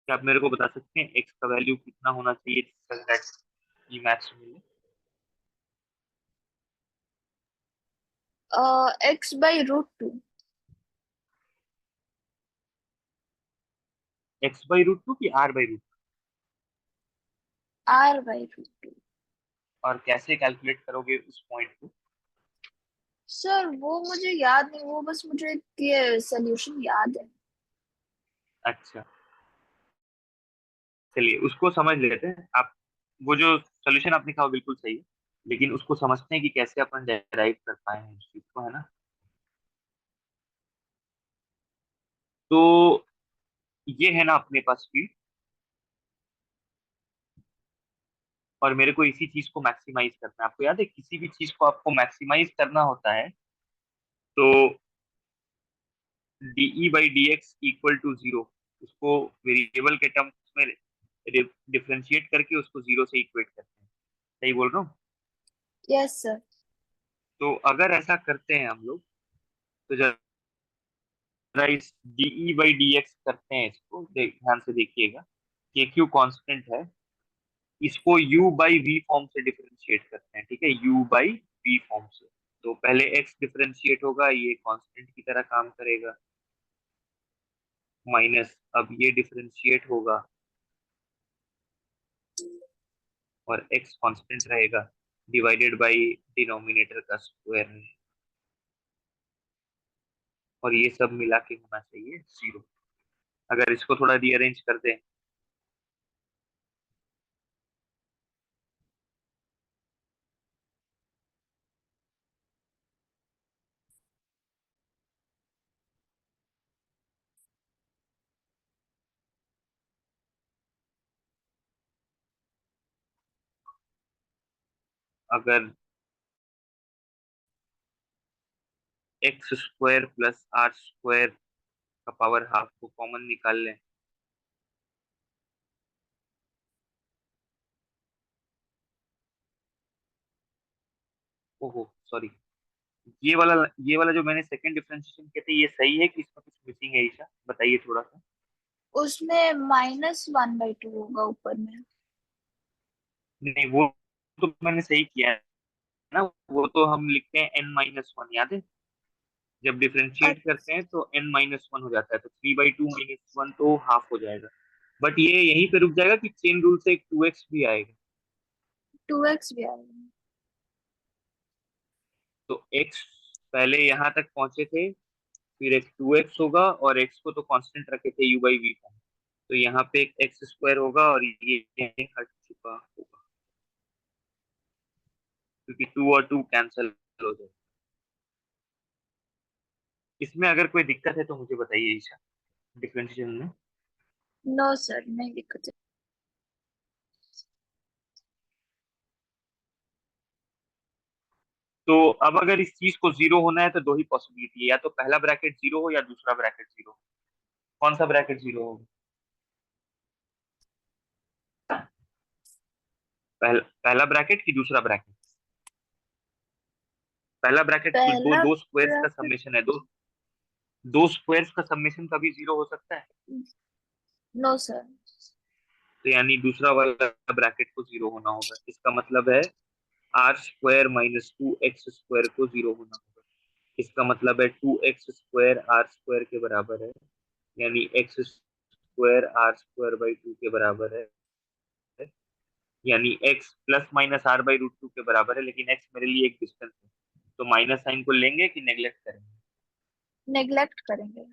क्या आप मेरे को बता सकते हैं एक्स का वैल्यू कितना होना चाहिए जिसका दैट ये मैक्स मिले? x/√2। X by root two की आर बाई रूट? r/√2। और कैसे कैलकुलेट करोगे उस पॉइंट को? सर वो मुझे याद नहीं, वो बस मुझे ये सोल्यूशन याद है। अच्छा, चलिए उसको समझ लेते हैं। आप वो जो सोल्यूशन आपने कहा वो बिल्कुल सही है, लेकिन उसको समझते हैं कि कैसे अपन डेराइव कर पाए हैं इस चीज को, है ना? तो ये है ना अपने पास फील्ड, और मेरे को इसी चीज को मैक्सिमाइज करना है। आपको याद है किसी भी चीज को आपको मैक्सिमाइज करना होता है तो DE by d x equal to zero, उसको वेरिएबल के टर्म्स में डिफरेंशिएट करके उसको जीरो से इक्वेट करते हैं। सही बोल रहा हूँ? Yes sir. तो अगर ऐसा करते हैं हम लोग, तो जरा इस डीई बाई डी एक्स करते हैं, इसको ध्यान से देखिएगा कि क्यू कांस्टेंट है, इसको u बाई वी फॉर्म से डिफरेंशिएट करते हैं। ठीक है, u बाई वी फॉर्म से। तो पहले x डिफरेंशिएट होगा, ये कांस्टेंट की तरह काम करेगा, माइनस अब ये डिफरेंशिएट होगा और x कांस्टेंट रहेगा, डिवाइडेड बाई डिनोमिनेटर का स्क्वायर, और ये सब मिला के होना चाहिए जीरो। अगर इसको थोड़ा रीअरेंज कर दें, अगर x square plus r square का पावर हाफ को कॉमन निकाल लें, ओहो सॉरी, ये वाला जो मैंने सेकंड डिफरेंशिएशन किया था, ये सही है कि इसमें कुछ मिसिंग है? ईशा बताइए थोड़ा सा। उसमें -1/2 होगा ऊपर में। नहीं, वो तो मैंने सही किया है ना, वो तो हम लिखते हैं n-1, याद है? जब डिफरेंशिएट करते हैं तो n-1 हो जाता है, तो 3/2 - 1 तो हाफ हो जाएगा। बट ये यहीं पे रुक जाएगा कि चेन रूल से एक 2x भी आएगा। 2x भी आएगा। तो x पहले यहाँ तक पहुंचे थे, फिर एक 2x होगा, और x को तो कांस्टेंट रखे थे u बाई वी फॉर्म, तो यहाँ पे एक एक्स स्क्वायर होगा, और ये हट चुका होगा क्योंकि 2 और 2 कैंसिल हो जाए। इसमें अगर कोई दिक्कत है तो मुझे बताइए ईशा, डिफरेंशिएशन में। नो सर, नहीं दिक्कत है। तो अब अगर इस चीज को जीरो होना है तो दो ही पॉसिबिलिटी है, या तो पहला ब्रैकेट जीरो हो या दूसरा ब्रैकेट जीरो हो। कौन सा ब्रैकेट जीरो होगा? पहला ब्रैकेट कि दूसरा ब्रैकेट? पहला ब्रैकेट तो दो पहला दो स्क्वायर्स का ब्रैकेट। समेशन है, दो दो स्क्वायर्स का समेशन कभी जीरो हो सकता है? No sir. तो यानी दूसरा वाला ब्रैकेट को जीरो होना होगा, इसका मतलब है r square minus 2x square को जीरो होना होगा। इसका मतलब है 2x स्क्वायर आर स्क्वायर के बराबर है, यानी x square r square by two के बराबर है, यानी x plus minus r by root two के बराबर है, लेकिन x मेरे लिए एक डिस्टेंस है, तो माइनस साइन को लेंगे कि नेग्लेक्ट करेंगे? नेग्लेक्ट करेंगे।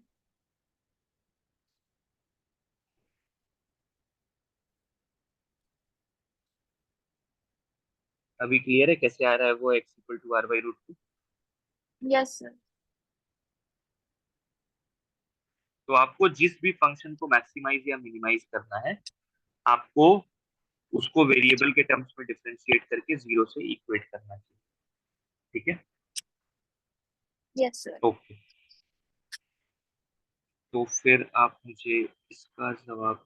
अभी क्लियर है कैसे आ रहा है वो x equal to r by root two? Yes sir. तो आपको जिस भी फंक्शन को मैक्सिमाइज या मिनिमाइज करना है, आपको उसको वेरिएबल के टर्म्स में डिफरेंशिएट करके जीरो से इक्वेट करना चाहिए। ठीक है, यस सर। ओके। तो फिर आप मुझे इसका जवाब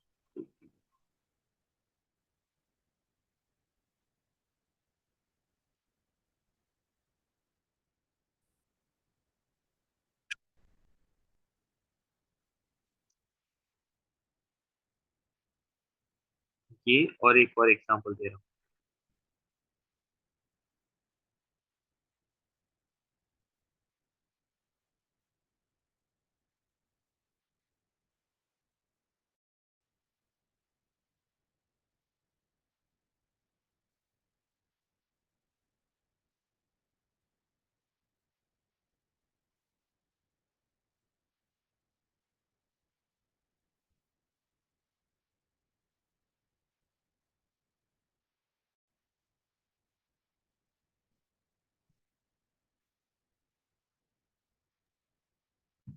ये, और एक और एग्जांपल दे रहा हूँ।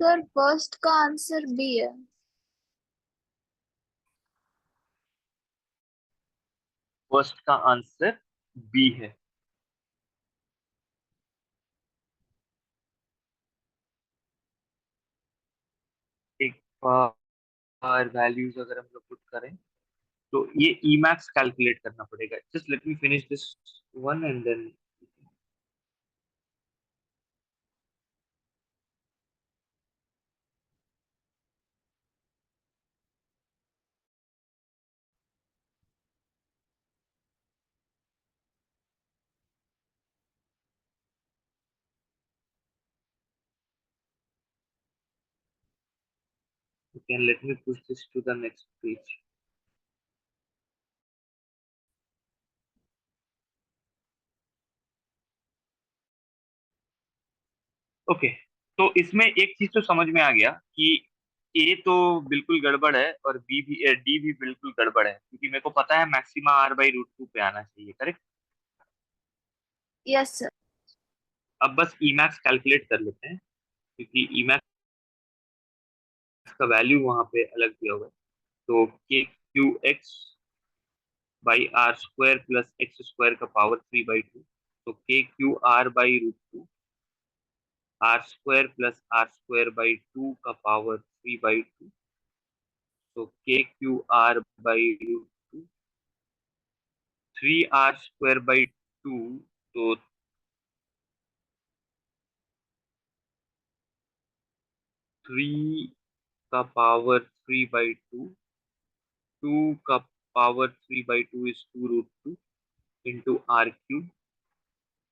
सर फर्स्ट का आंसर बी है। फर्स्ट का आंसर बी है? एक बार वैल्यूज अगर हम लोग पुट करें, तो ये Emax कैलकुलेट करना पड़ेगा. Just let me finish this one and then can let me push this to the next page. Okay. तो इसमें एक चीज तो समझ में आ गया कि ए तो बिल्कुल गड़बड़ है और बी भी डी भी बिल्कुल गड़बड़ है, क्योंकि मेरे को पता है मैक्सिमा r/√2 पे आना चाहिए. करेक्ट. Yes sir. अब बस Emax कैलकुलेट कर लेते हैं, क्योंकि Emax का वैल्यू वहां पे अलग दिया हुआ है. तो KQX by r² plus x² का पावर 3/2. तो KQR/√2 r² प्लस r²/2 का पावर 3/2. तो KQR/√2 3r² by 2. तो 3 का पावर 3/2, 2 का power 3/2 is 2√2 into r cube.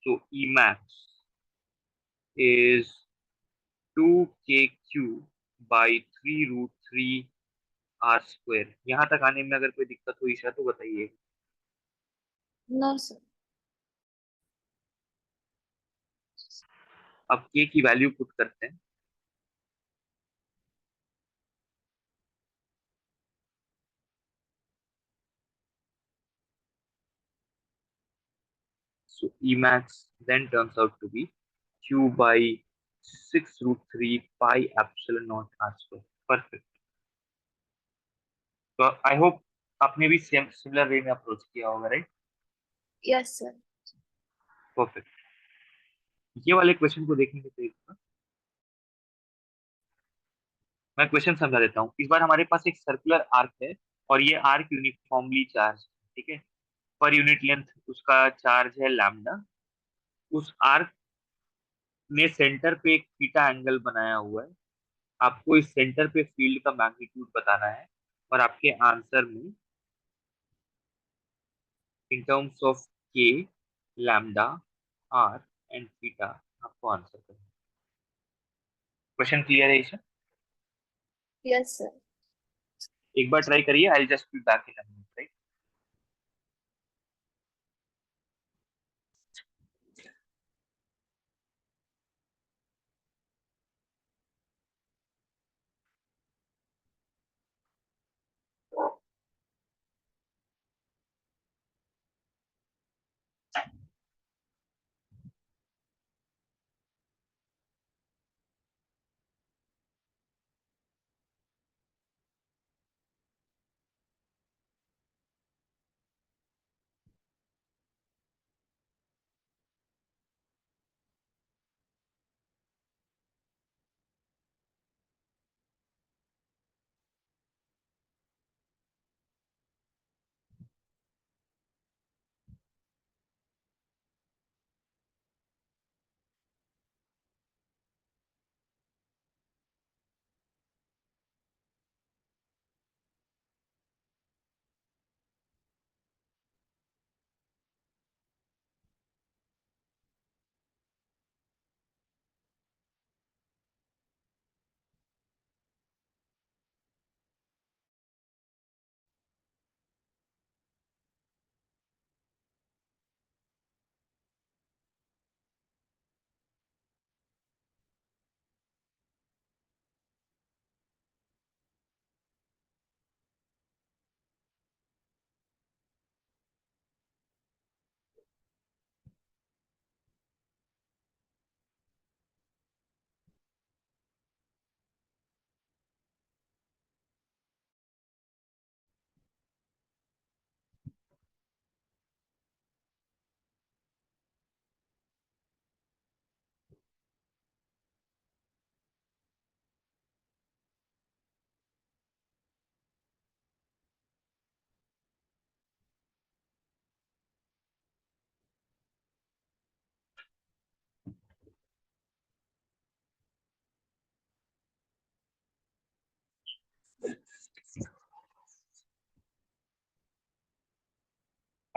So Emax is 2KQ by 3√3 r². यहाँ तक आने में अगर कोई दिक्कत हुई ईशा तो बताइए. No sir. अब K की वैल्यू पुट करते हैं. So Emax then turns out to be Q by 6√3 pi epsilon naught r². Perfect. तो आई होप आपने भी सेम सिमिलर वे में अप्रोच किया होगा, राइट. Yes sir. परफेक्ट. ये वाले क्वेश्चन को देखने के तरीके मैं क्वेश्चन समझा देता हूँ. इस बार हमारे पास एक सर्कुलर आर्क है और ये आर्क यूनिफॉर्मली चार्ज. ठीक है. पर यूनिट लेंथ उसका चार्ज है लैम्डा. उस आर्क ने सेंटर पे एक थीटा एंगल बनाया हुआ है. आपको इस सेंटर पे फील्ड का मैग्नीट्यूड बताना है और आपके आंसर में इन terms of K, lambda, are and theta आपको आंसर करना है. क्वेश्चन क्लियर है ईशा? Yes sir. एक बार ट्राई करिए. I just be back in a minute, right.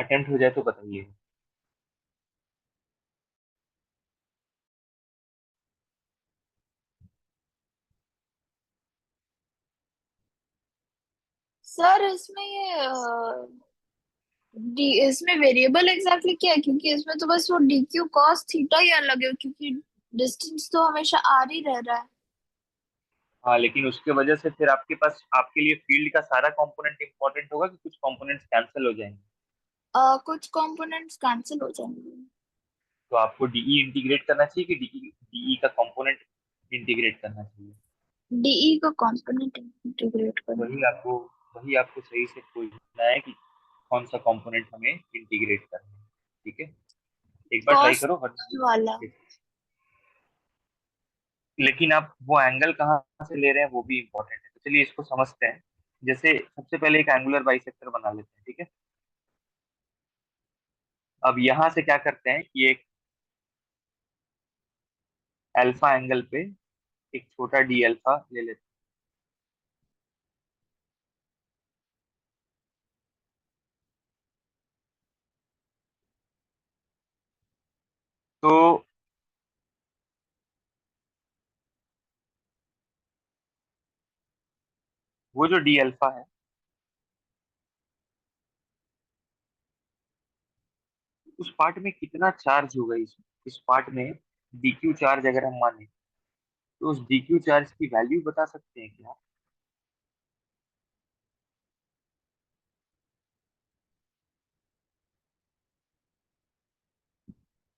Attempt हो जाए तो बताइए। सर इसमें ये डी इसमें वेरिएबल एग्जैक्टली क्या है, क्योंकि इसमें तो बस वो डी क्यू कॉस थीटा ही अलग है, क्योंकि डिस्टेंस तो हमेशा आर ही रह रहा है। हाँ, लेकिन उसके वजह से फिर आपके पास आपके लिए फील्ड का सारा कंपोनेंट इंपॉर्टेंट होगा कि कुछ कंपोनेंट्स कैंसिल हो जाएंगे। कुछ कंपोनेंट्स कैंसिल हो जाएंगे। तो आपको डीई इंटीग्रेट करना चाहिए कि डीई डीई का कंपोनेंट इंटीग्रेट करना चाहिए। डीई का कंपोनेंट इंटीग्रेट करना वही है। आपको वही आपको सही से खोजना है कि कौन सा कंपोनेंट हमें इंटीग्रेट करना है। ठीक है, एक बार ट्राई कॉस करो वरना वाला। लेकिन आप वो एंगल कहाँ से ले रहे हैं वो भी इम्पोर्टेंट है, तो चलिए इसको समझते हैं। जैसे सबसे पहले एक एंगुलर बाइसेक्टर बना लेते हैं, ठीक है। अब यहाँ से क्या करते हैं कि एक अल्फा एंगल पे एक छोटा डी अल्फा ले लेते हैं। तो वो जो डी अल्फा है, उस पार्ट में कितना चार्ज होगा, इस पार्ट में डी क्यू चार्ज अगर हम माने, तो उस डी क्यू चार्ज की वैल्यू बता सकते हैं क्या?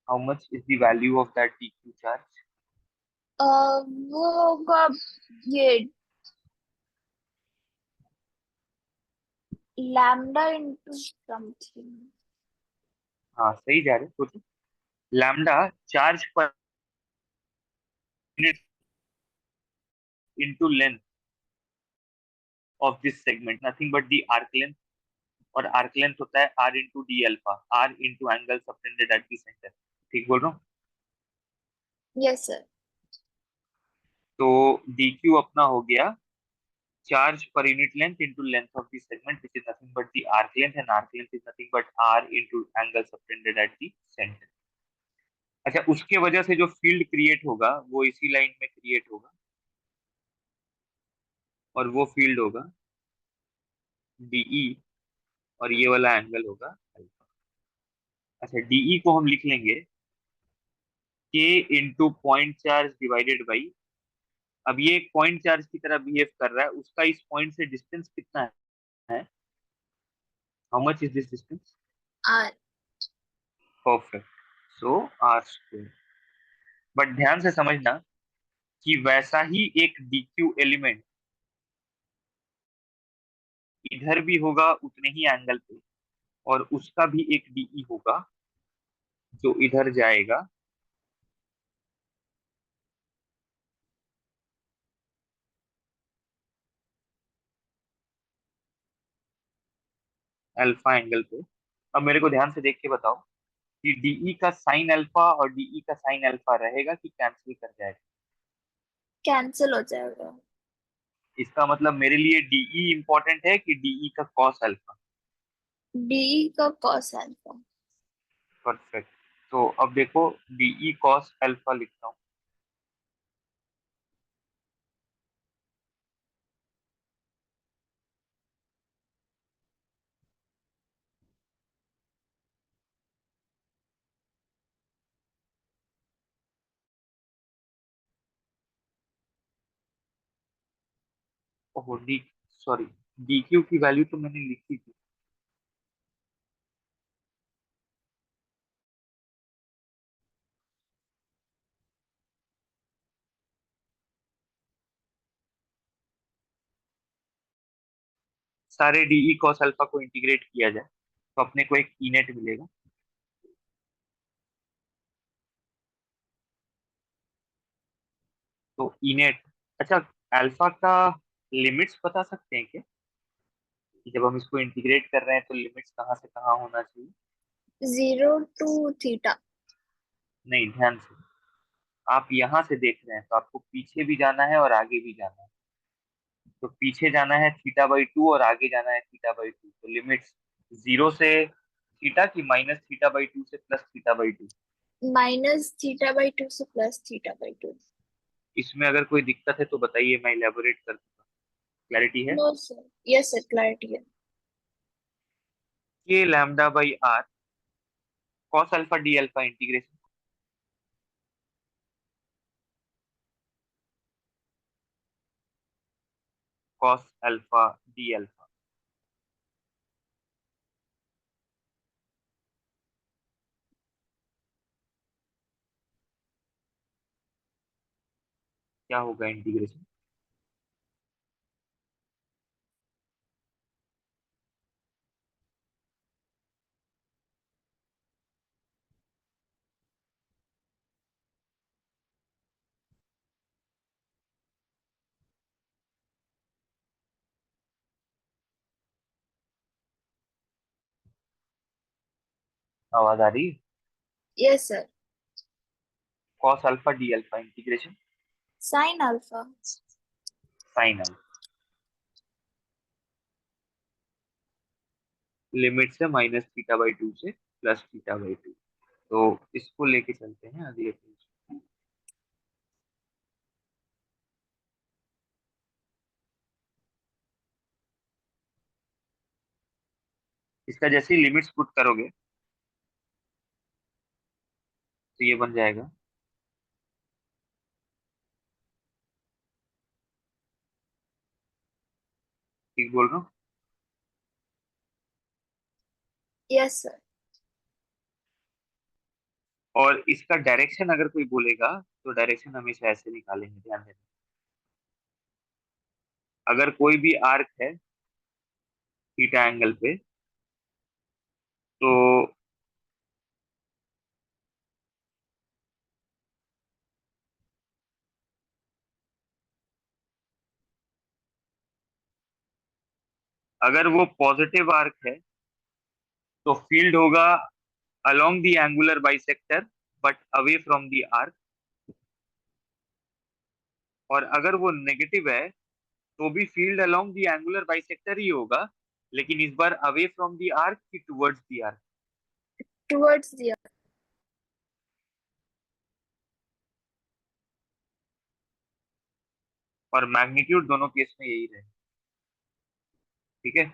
How much is the value of that D Q charge? वो होगा ये लैम्डा इंटू समथिंग। हाँ, सही जा रहे हो। सोचो, lambda charge per unit into length of this segment, nothing but the arc length. और आर्क लेंथ होता है r into d alpha, r into angle subtended at the centre. ठीक बोल रहा हूँ? Yes sir. तो डी क्यू अपना हो गया charge per unit length into length of the segment which is nothing but the arc length, and arc length is nothing but r into angle subtended at the centre. अच्छा, उसके वजह से जो फील्ड क्रिएट होगा वो इसी लाइन में क्रिएट होगा, और वो फील्ड होगा डीई, और ये वाला एंगल होगा अल्फा। अच्छा, डीई को हम लिख लेंगे के into point charge divided by, अब ये एक पॉइंट चार्ज की तरह बिहेव कर रहा है, उसका इस पॉइंट से डिस्टेंस कितना है? How much is this distance? R. Perfect. So r square. But ध्यान से समझना कि वैसा ही एक डीक्यू एलिमेंट इधर भी होगा उतने ही एंगल पे, और उसका भी एक डीई होगा जो इधर जाएगा अल्फा एंगल पे। अब मेरे को ध्यान से देख के बताओ कि डीई का साइन अल्फा और डीई का साइन अल्फा रहेगा कि कैंसिल कर जाएगा? कैंसिल हो जाएगा। इसका मतलब मेरे लिए डीई इंपॉर्टेंट है कि डीई का कॉस अल्फा? डी का कॉस अल्फा। परफेक्ट। तो अब देखो, डीई कॉस अल्फा लिखता हूँ। ओहो, डी, सॉरी, डी क्यू की वैल्यू तो मैंने लिखी थी। सारे डीई कॉस अल्फा को इंटीग्रेट किया जाए तो अपने को एक इनेट मिलेगा। तो इनेट, अच्छा, अल्फा का लिमिट्स बता सकते हैं क्या, कि जब हम इसको इंटीग्रेट कर रहे हैं तो लिमिट्स कहाँ से कहाँ होना चाहिए? 0 to थीटा। नहीं, ध्यान से, आप यहाँ से देख रहे हैं तो आपको पीछे भी जाना है और आगे भी जाना है। तो पीछे जाना है थीटा बाई टू और आगे जाना है थीटा बाई टू, तो लिमिट्स जीरो से थीटा की -θ/2 से +θ/2? -θ/2 से +θ/2। इसमें अगर कोई दिक्कत है तो बताइए, मैं इलेबोरेट कर दूंगा। क्लैरिटी है? No sir, yes sir, clarity है। K lambda by r cos alpha d alpha integration. Cos alpha d alpha क्या होगा इंटीग्रेशन? आवाज आ रही है? Yes sir. Cos alpha d alpha integration sine alpha. Sine alpha. Limit से -θ/2 से +θ/2। तो इसको लेके चलते हैं अगले पेज। इसका जैसे ही लिमिट्स पुट करोगे तो ये बन जाएगा। ठीक बोल रहा हूँ? Yes sir. और इसका डायरेक्शन अगर कोई बोलेगा तो डायरेक्शन हमेशा ऐसे निकालेंगे, ध्यान देना। अगर कोई भी आर्क है थीटा एंगल पे, तो अगर वो पॉजिटिव आर्क है तो फील्ड होगा along the angular bisector but away from the arc। और अगर वो नेगेटिव है तो भी field along the angular bisector ही होगा, लेकिन इस बार away from the arc की towards the arc। टुवर्ड्स दिया। और मैग्नीट्यूड दोनों केस में यही रहे। ठीक है?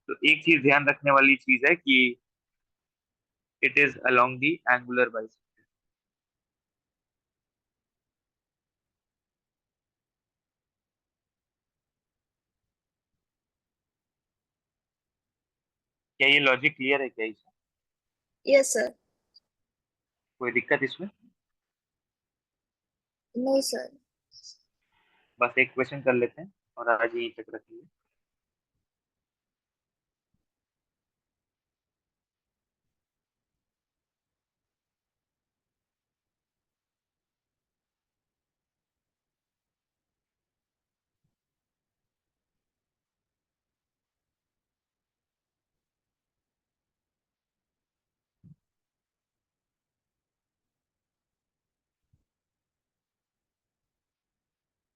तो एक चीज ध्यान रखने वाली चीज है कि it is along the angular bisector। क्या ये लॉजिक क्लियर है क्या इसमें? Yes sir. कोई दिक्कत इसमें? No sir. बस एक क्वेश्चन कर लेते हैं और आज यहीं तक रखेंगे।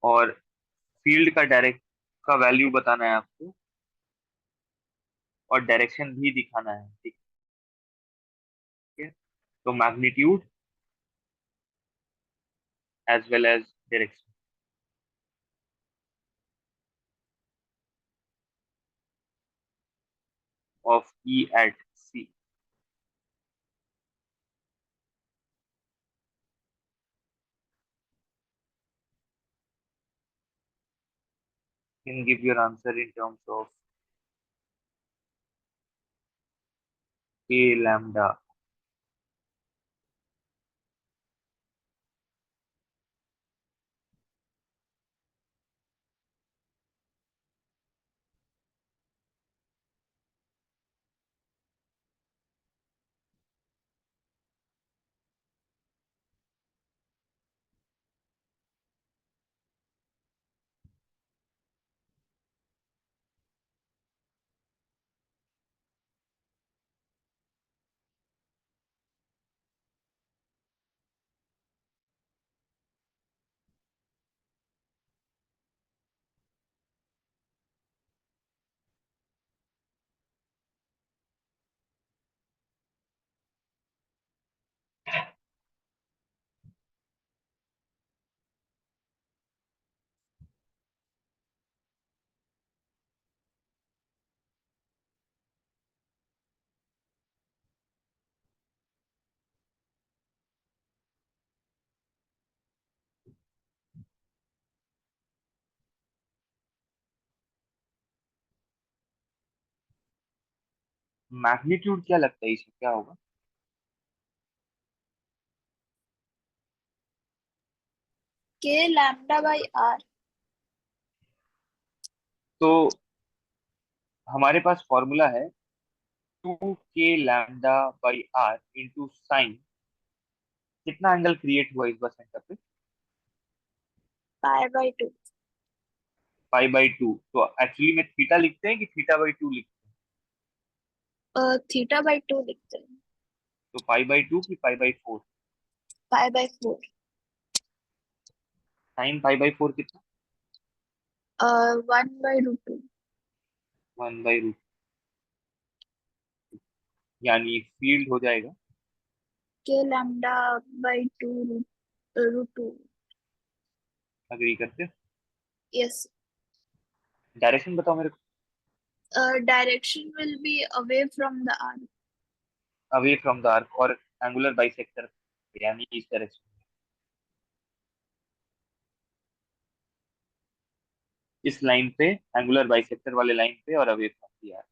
और फील्ड का डायरेक्ट का वैल्यू बताना है आपको, और डायरेक्शन भी दिखाना है। ठीक है? तो magnitude as well as direction of E at C can give your answer in terms of K lambda. Magnitude क्या लगता है इसमें क्या होगा? के लैम्डा बाई आर। तो हमारे पास फॉर्मूला है 2 k lambda by r into sine. कितना एंगल क्रिएट हुआ इस बार सेंटर पे? Pi by 2। Pi by 2। तो एक्चुअली में थीटा लिखते हैं कि थीटा बाई 2 लिखते हैं? थीटा बाई 2 लिखते हैं। तो पाई बाई 2 की pi by 4? Pi by 4। Sine pi by 4 कितना? 1/√2। 1/√। यानी फील्ड हो जाएगा। K lambda by 2 root 2। Agree करते? यस। डायरेक्शन बताओ मेरे को। Direction will be away from the r. Away from the arc और एंगुलर बाइसेक्टर, यानी इस डायरेक्शन, इस लाइन पे, एंगुलर बाइसेक्टर वाले लाइन पे और अवे फ्रॉम द आर्क।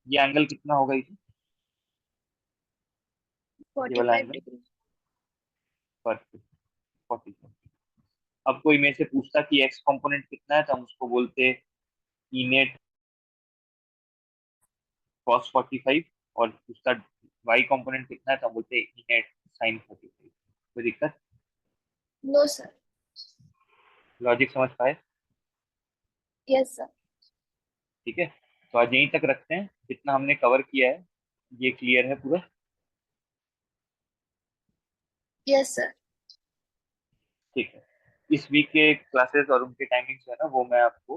ये एंगल कितना होगा इसे? ये फोर्टी वाला फाइव एंगल? डिग्री 40। अब कोई मेरे से पूछता कि एक्स कंपोनेंट कितना है, तो हम उसको बोलते इनेट कॉस 45। और उसका वाई कंपोनेंट कितना है तो हम बोलते इनेट साइन 45। कोई दिक्कत? No sir. लॉजिक समझ पाए? Yes sir. ठीक है। तो आज यहीं तक रखते हैं, जितना हमने कवर किया है ये क्लियर है पूरा? Yes sir. ठीक है। इस वीक के क्लासेस और उनके टाइमिंग्स है ना, वो मैं आपको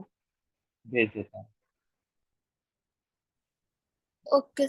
भेज देता हूँ। ओके।